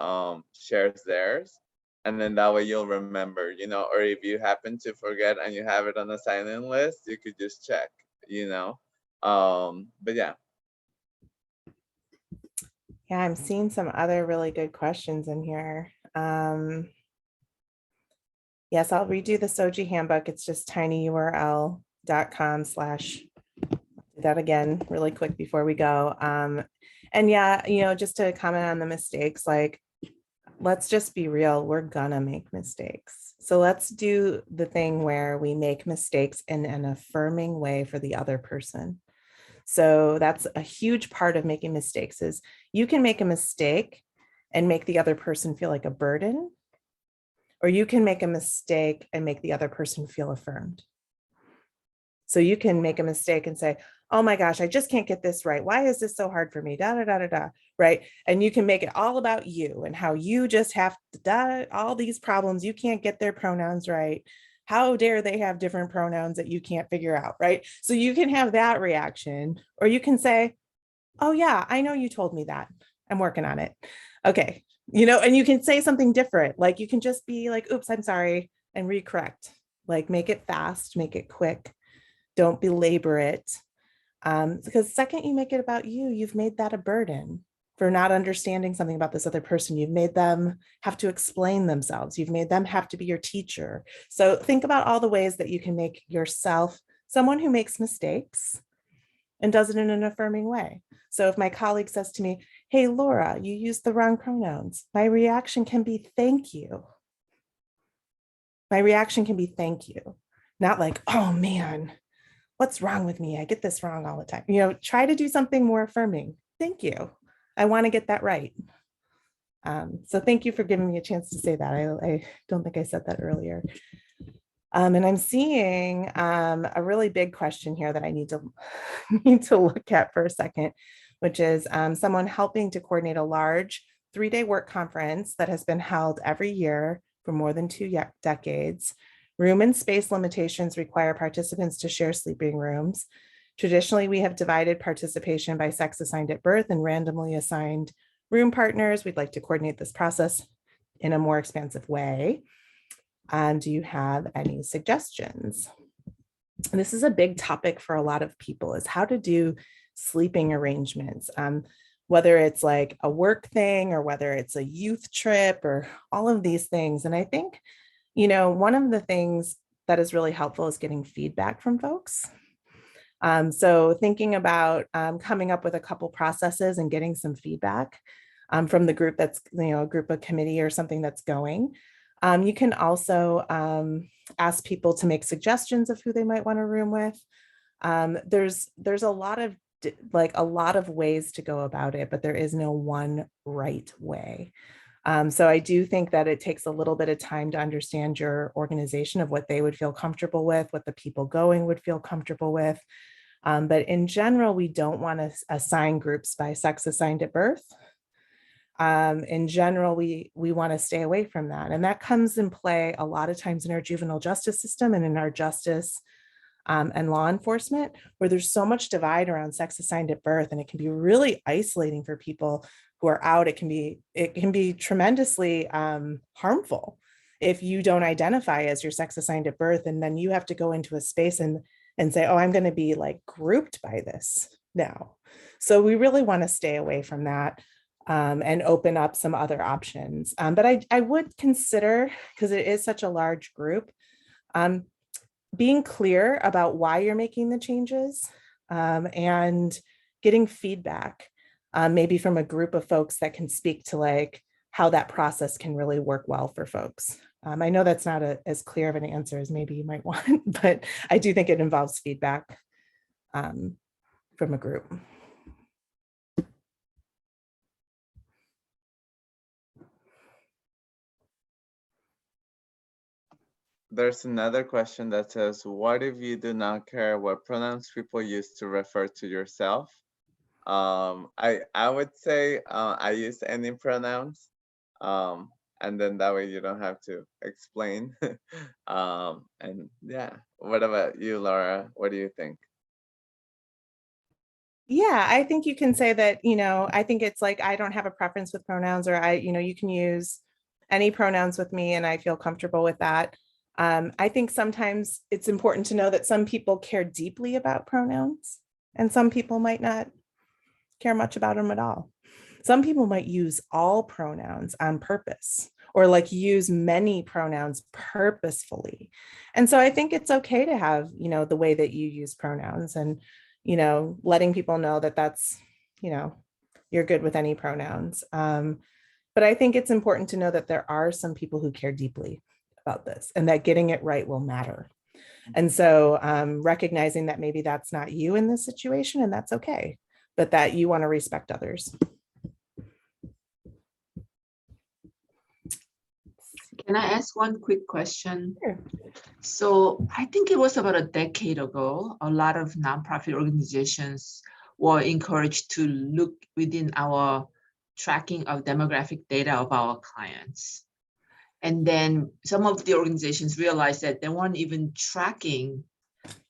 Speaker 3: shares theirs. And then that way you'll remember, or if you happen to forget and you have it on the sign-in list, you could just check, but yeah.
Speaker 2: Yeah, I'm seeing some other really good questions in here. Yes, I'll redo the SOGIE handbook. It's just tinyurl.com/ do that again really quick before we go. And yeah, just to comment on the mistakes, let's just be real, we're gonna make mistakes. So let's do the thing where we make mistakes in an affirming way for the other person. So that's a huge part of making mistakes, is you can make a mistake and make the other person feel like a burden, or you can make a mistake and make the other person feel affirmed. So you can make a mistake and say, oh my gosh, I just can't get this right. Why is this so hard for me? Da, da, da, da, da, right? And you can make it all about you and how you just have all these problems. You can't get their pronouns right. How dare they have different pronouns that you can't figure out, right? So you can have that reaction, or you can say, oh yeah, I know you told me that. I'm working on it. Okay. And you can say something different. You can just be like, oops, I'm sorry, and recorrect. Make it fast, make it quick. Don't belabor it. Because the second you make it about you, you've made that a burden. for not understanding something about this other person. You've made them have to explain themselves. You've made them have to be your teacher. So think about all the ways that you can make yourself someone who makes mistakes and does it in an affirming way. So if my colleague says to me, hey, Laura, you used the wrong pronouns, my reaction can be thank you. My reaction can be thank you, not like, oh man, what's wrong with me? I get this wrong all the time. You know, try to do something more affirming. Thank you. I want to get that right. So thank you for giving me a chance to say that. I don't think I said that earlier. And I'm seeing a really big question here that I need to look at for a second, which is someone helping to coordinate a large 3-day work conference that has been held every year for more than 2 decades. Room and space limitations require participants to share sleeping rooms. Traditionally, we have divided participation by sex assigned at birth and randomly assigned room partners. We'd like to coordinate this process in a more expansive way. Do you have any suggestions? And this is a big topic for a lot of people, is how to do sleeping arrangements, whether it's like a work thing or whether it's a youth trip or all of these things. And I think, you know, one of the things that is really helpful is getting feedback from folks. So thinking about coming up with a couple processes and getting some feedback from the group that's, you know, a group, a committee or something that's going. You can also ask people to make suggestions of who they might want to room with. There's a lot of ways to go about it, but there is no one right way. So I do think that it takes a little bit of time to understand your organization of what they would feel comfortable with, what the people going would feel comfortable with. But in general, we don't want to assign groups by sex assigned at birth. In general, we want to stay away from that. And that comes in play a lot of times in our juvenile justice system and in our justice and law enforcement, where there's so much divide around sex assigned at birth, and it can be really isolating for people who are out. It can be tremendously harmful if you don't identify as your sex assigned at birth, and then you have to go into a space and say, oh, I'm going to be like grouped by this now. So we really want to stay away from that. And open up some other options. But I would consider, because it is such a large group, being clear about why you're making the changes and getting feedback, maybe from a group of folks that can speak to like how that process can really work well for folks. I know that's not as clear of an answer as maybe you might want, but I do think it involves feedback from a group.
Speaker 3: There's another question that says, what if you do not care what pronouns people use to refer to yourself? I would say I use any pronouns, and then that way you don't have to explain. And yeah, what about you, Laura? What do you think?
Speaker 2: Yeah, I think you can say that, you know, I think it's like, I don't have a preference with pronouns, or you can use any pronouns with me and I feel comfortable with that. I think sometimes it's important to know that some people care deeply about pronouns and some people might not care much about them at all. Some people might use all pronouns on purpose, or like use many pronouns purposefully. And so I think it's okay to have, you know, the way that you use pronouns, and, you know, letting people know that that's, you know, you're good with any pronouns. But I think it's important to know that there are some people who care deeply about this, and that getting it right will matter. And so recognizing that maybe that's not you in this situation, and that's okay, but that you want to respect others.
Speaker 1: Can I ask one quick question?
Speaker 2: Sure.
Speaker 1: So I think it was about a decade ago, a lot of nonprofit organizations were encouraged to look within our tracking of demographic data of our clients. And then some of the organizations realized that they weren't even tracking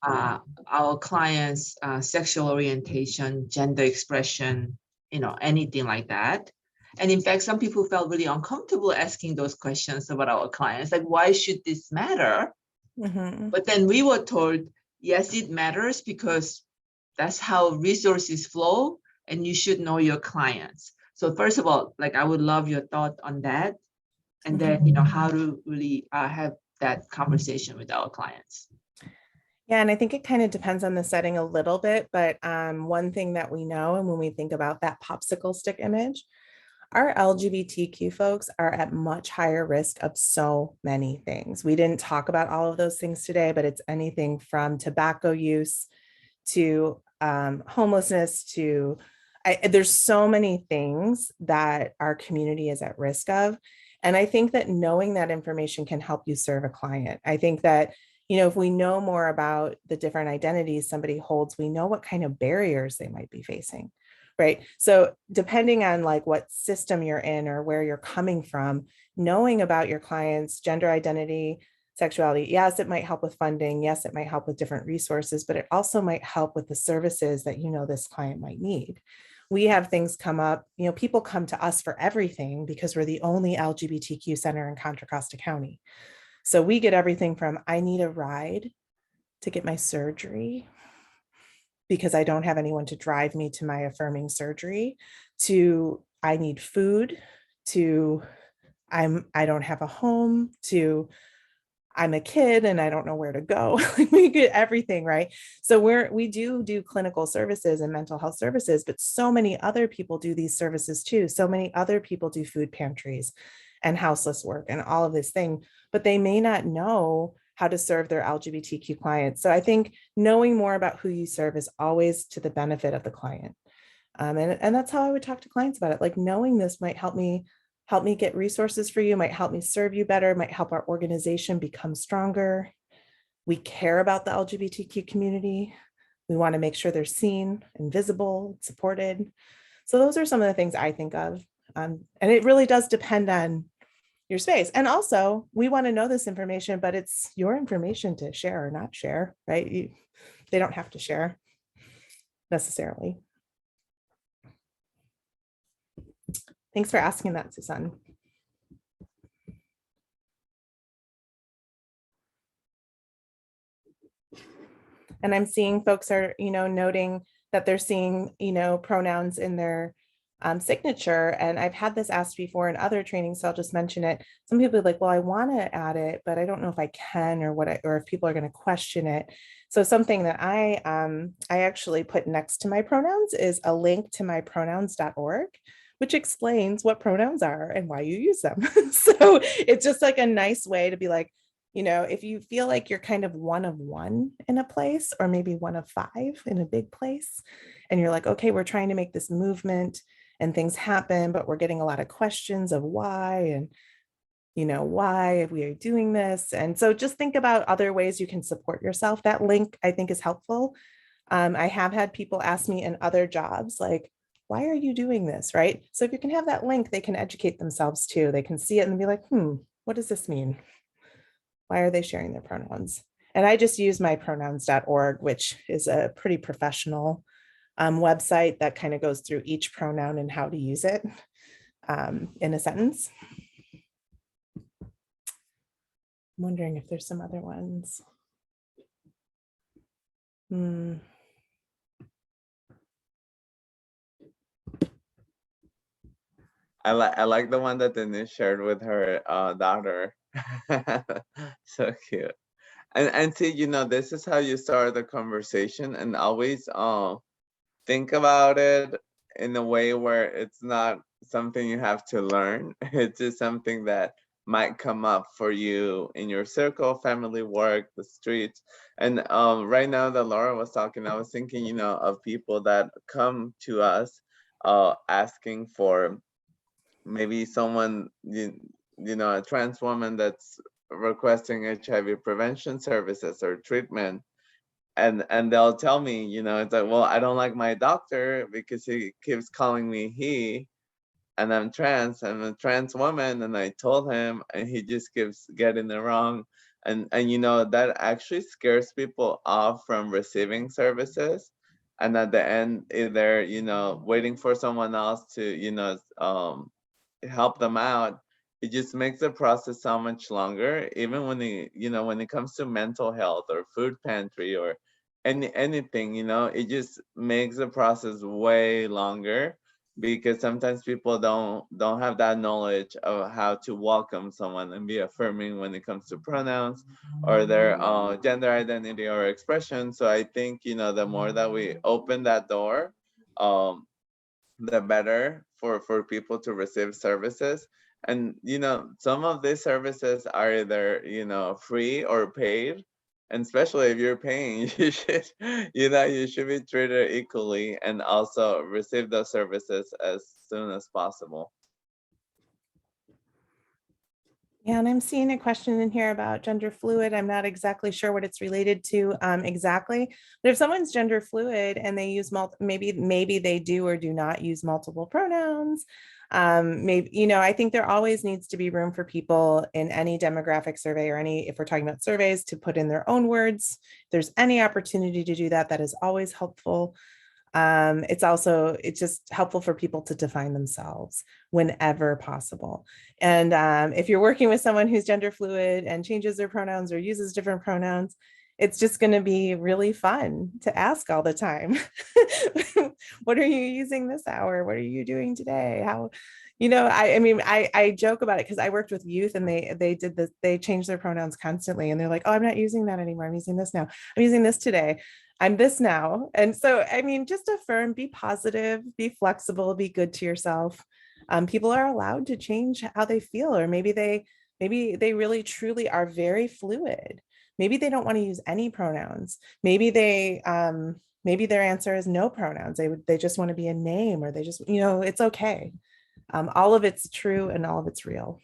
Speaker 1: our clients' sexual orientation, gender expression, you know, anything like that. And in fact, some people felt really uncomfortable asking those questions about our clients, like, why should this matter?
Speaker 2: Mm-hmm.
Speaker 1: But then we were told, yes, it matters because that's how resources flow, and you should know your clients. So first of all, like, I would love your thought on that. And then, how to really have that conversation with our clients.
Speaker 2: Yeah, and I think it kind of depends on the setting a little bit, but one thing that we know, and when we think about that popsicle stick image, our LGBTQ folks are at much higher risk of so many things. We didn't talk about all of those things today, but it's anything from tobacco use to homelessness to, there's so many things that our community is at risk of. And I think that knowing that information can help you serve a client. I think that, if we know more about the different identities somebody holds, we know what kind of barriers they might be facing, right? So depending on like what system you're in or where you're coming from, knowing about your client's gender identity, sexuality, yes, it might help with funding. Yes, it might help with different resources, but it also might help with the services that this client might need. We have things come up, people come to us for everything because we're the only LGBTQ center in Contra Costa County. So we get everything from, I need a ride to get my surgery because I don't have anyone to drive me to my affirming surgery, to I need food, to I don't have a home, to I'm a kid and I don't know where to go. We get everything, right? So we do clinical services and mental health services, but so many other people do these services too. So many other people do food pantries and houseless work and all of this thing, but they may not know how to serve their LGBTQ clients. So I think knowing more about who you serve is always to the benefit of the client. And that's how I would talk to clients about it. Like, knowing this might help me get resources for you, might help me serve you better, might help our organization become stronger. We care about the LGBTQ community. We want to make sure they're seen and visible, supported. So those are some of the things I think of. And it really does depend on your space. And also, we want to know this information, but it's your information to share or not share, right? They don't have to share necessarily. Thanks for asking that, Susan. And I'm seeing folks are, noting that they're seeing, pronouns in their signature. And I've had this asked before in other trainings, so I'll just mention it. Some people are like, well, I want to add it, but I don't know if I can or if people are going to question it. So something that I actually put next to my pronouns is a link to mypronouns.org, which explains what pronouns are and why you use them. So it's just like a nice way to be like, if you feel like you're kind of one of one in a place, or maybe one of five in a big place, and you're like, okay, we're trying to make this movement and things happen, but we're getting a lot of questions of why, and why we are doing this. And so just think about other ways you can support yourself. That link, I think, is helpful. I have had people ask me in other jobs, like, why are you doing this, right? So if you can have that link, they can educate themselves too. They can see it and be like, what does this mean? Why are they sharing their pronouns? And I just use mypronouns.org, which is a pretty professional website that kind of goes through each pronoun and how to use it in a sentence. I'm wondering if there's some other ones.
Speaker 3: I like the one that Denise shared with her daughter. So cute. And see, this is how you start the conversation, and always think about it in a way where it's not something you have to learn. It's just something that might come up for you in your circle, family, work, the streets. And right now that Laura was talking, I was thinking, of people that come to us asking for maybe someone, a trans woman that's requesting HIV prevention services or treatment. And they'll tell me, it's like, well, I don't like my doctor because he keeps calling me he, and I'm a trans woman, and I told him, and he just keeps getting it wrong. And that actually scares people off from receiving services. And at the end, either, waiting for someone else to, help them out, it just makes the process so much longer. Even when it comes to mental health or food pantry or anything, it just makes the process way longer. because sometimes people don't have that knowledge of how to welcome someone and be affirming when it comes to pronouns or their gender identity or expression. So I think, you know, the more that we open that door, the better for people to receive services. And you know, some of these services are either, you know, free or paid, and especially if you're paying, you should, you know, you should be treated equally and also receive those services as soon as possible.
Speaker 2: Yeah, and I'm seeing a question in here about gender fluid. I'm not exactly sure what it's related to exactly, but if someone's gender fluid and they use maybe they do or do not use multiple pronouns, maybe, you know, I think there always needs to be room for people in any demographic survey or any, if we're talking about surveys, to put in their own words. If there's any opportunity to do that, that is always helpful. It's just helpful for people to define themselves whenever possible. And if you're working with someone who's gender fluid and changes their pronouns or uses different pronouns, it's just going to be really fun to ask all the time. What are you using this hour? What are you doing today? How, you know, I mean, I joke about it because I worked with youth and they did this, they changed their pronouns constantly. And they're like, oh, I'm not using that anymore. I'm using this now. I'm using this today. I'm this now. And so, I mean, just affirm, be positive, be flexible, be good to yourself. People are allowed to change how they feel, or maybe they really truly are very fluid. Maybe they don't want to use any pronouns. Maybe maybe their answer is no pronouns. They just want to be a name, or they just, you know, it's okay. All of it's true and all of it's real.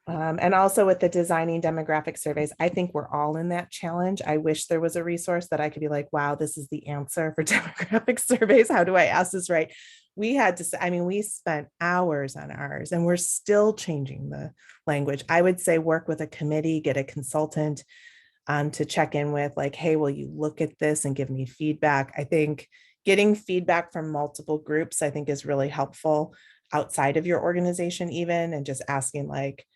Speaker 2: And also with the designing demographic surveys, I think we're all in that challenge. I wish there was a resource that I could be like, wow, this is the answer for demographic surveys. How do I ask this right? We had to, I mean, we spent hours on ours and we're still changing the language. I would say work with a committee, get a consultant to check in with, like, hey, will you look at this and give me feedback? I think getting feedback from multiple groups, I think, is really helpful outside of your organization even, and just asking, like,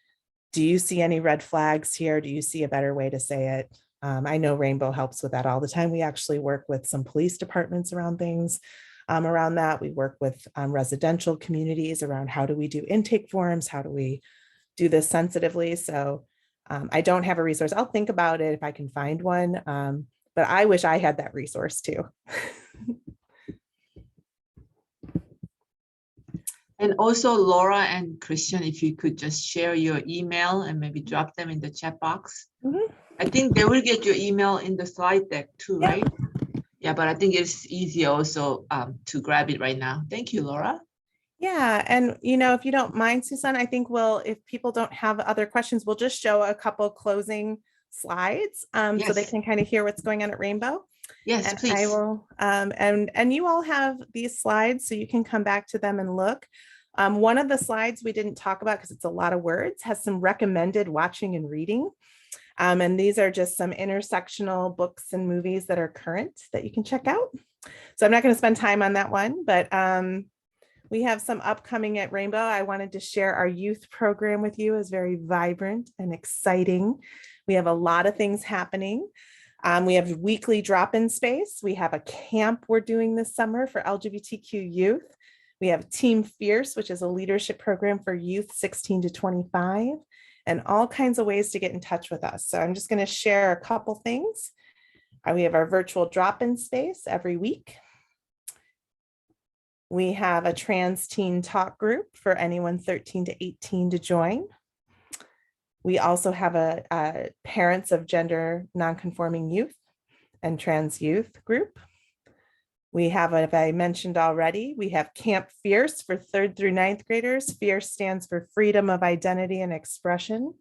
Speaker 2: do you see any red flags here? Do you see a better way to say it? I know Rainbow helps with that all the time. We actually work with some police departments around things around that. We work with residential communities around how do we do intake forms? How do we do this sensitively? So I don't have a resource. I'll think about it if I can find one, but I wish I had that resource too.
Speaker 1: And also, Laura and Christian, if you could just share your email and maybe drop them in the chat box. I think they will get your email in the slide deck too, right? Yeah, but I think it's easier also to grab it right now. Thank you, Laura.
Speaker 2: Yeah, and you know, if you don't mind, Susan, I think if people don't have other questions, we'll just show a couple closing slides so they can kind of hear what's going on at Rainbow.
Speaker 1: Yes,
Speaker 2: and
Speaker 1: please.
Speaker 2: I will, and you all have these slides so you can come back to them and look. One of the slides we didn't talk about because it's a lot of words, has some recommended watching and reading. And these are just some intersectional books and movies that are current that you can check out. So I'm not going to spend time on that one, but we have some upcoming at Rainbow. I wanted to share our youth program with you. It's very vibrant and exciting. We have a lot of things happening. We have weekly drop-in space. We have a camp we're doing this summer for LGBTQ youth. We have Team Fierce, which is a leadership program for youth 16 to 25, and all kinds of ways to get in touch with us. So I'm just going to share a couple things. We have our virtual drop-in space every week. We have a trans teen talk group for anyone 13 to 18 to join. We also have a parents of gender nonconforming youth and trans youth group. We have, as I mentioned already, we have Camp Fierce for 3rd through 9th graders. Fierce stands for freedom of identity and expression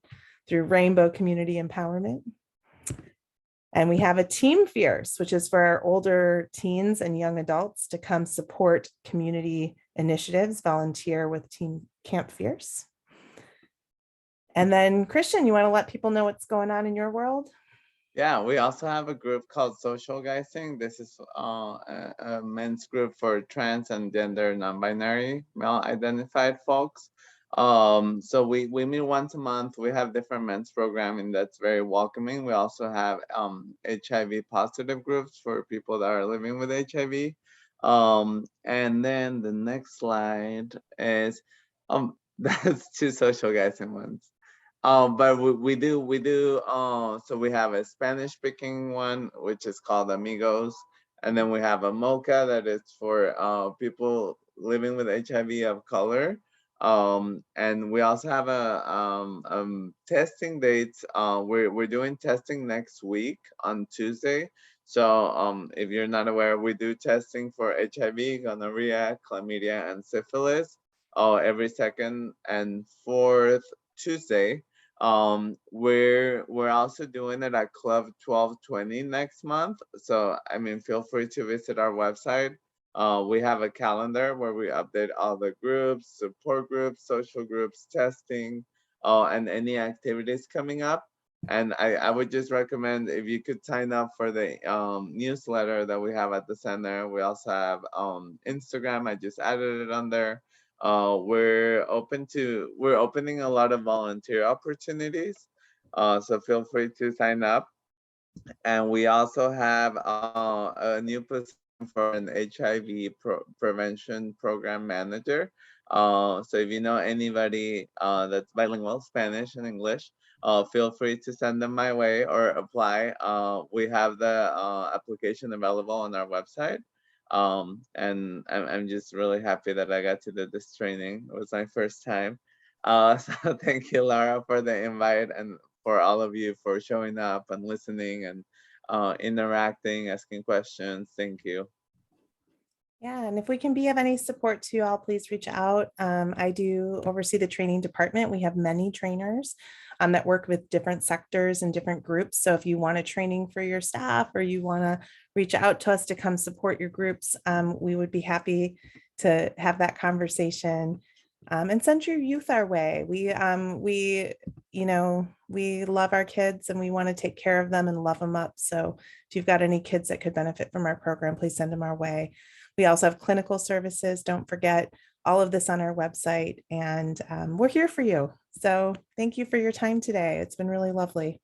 Speaker 2: through Rainbow Community Empowerment. And we have a Team Fierce, which is for our older teens and young adults to come support community initiatives, volunteer with Team Camp Fierce. And then Christian, you want to let people know what's going on in your world?
Speaker 3: Yeah, we also have a group called Social Guysing. This is a men's group for trans and gender non-binary male identified folks. So we meet once a month. We have different men's programming that's very welcoming. We also have HIV positive groups for people that are living with HIV. And then the next slide is that's two social guys in one. But we do so we have a Spanish speaking one which is called Amigos, and then we have a mocha that is for people living with HIV of color. And we also have a testing dates. We're doing testing next week on Tuesday. So if you're not aware, we do testing for HIV, gonorrhea, chlamydia, and syphilis every second and fourth Tuesday. We're also doing it at Club 1220 next month. So I mean, feel free to visit our website. We have a calendar where we update all the groups, support groups, social groups, testing, and any activities coming up. And I would just recommend if you could sign up for the newsletter that we have at the center. We also have Instagram. I just added it on there. We're opening a lot of volunteer opportunities. So feel free to sign up. And we also have a new position for an HIV prevention program manager. So if you know anybody that's bilingual, Spanish and English, feel free to send them my way or apply. We have the application available on our website. And I'm just really happy that I got to do this training. It was my first time. So thank you, Laura, for the invite, and for all of you for showing up and listening and interacting, asking questions. Thank you.
Speaker 2: Yeah, and if we can be of any support to you all, please reach out. I do oversee the training department. We have many trainers that work with different sectors and different groups. So if you want a training for your staff or you want to reach out to us to come support your groups, we would be happy to have that conversation. And send your youth our way. We love our kids and we want to take care of them and love them up. So if you've got any kids that could benefit from our program, please send them our way. We also have clinical services. Don't forget all of this on our website, and we're here for you. So thank you for your time today. It's been really lovely.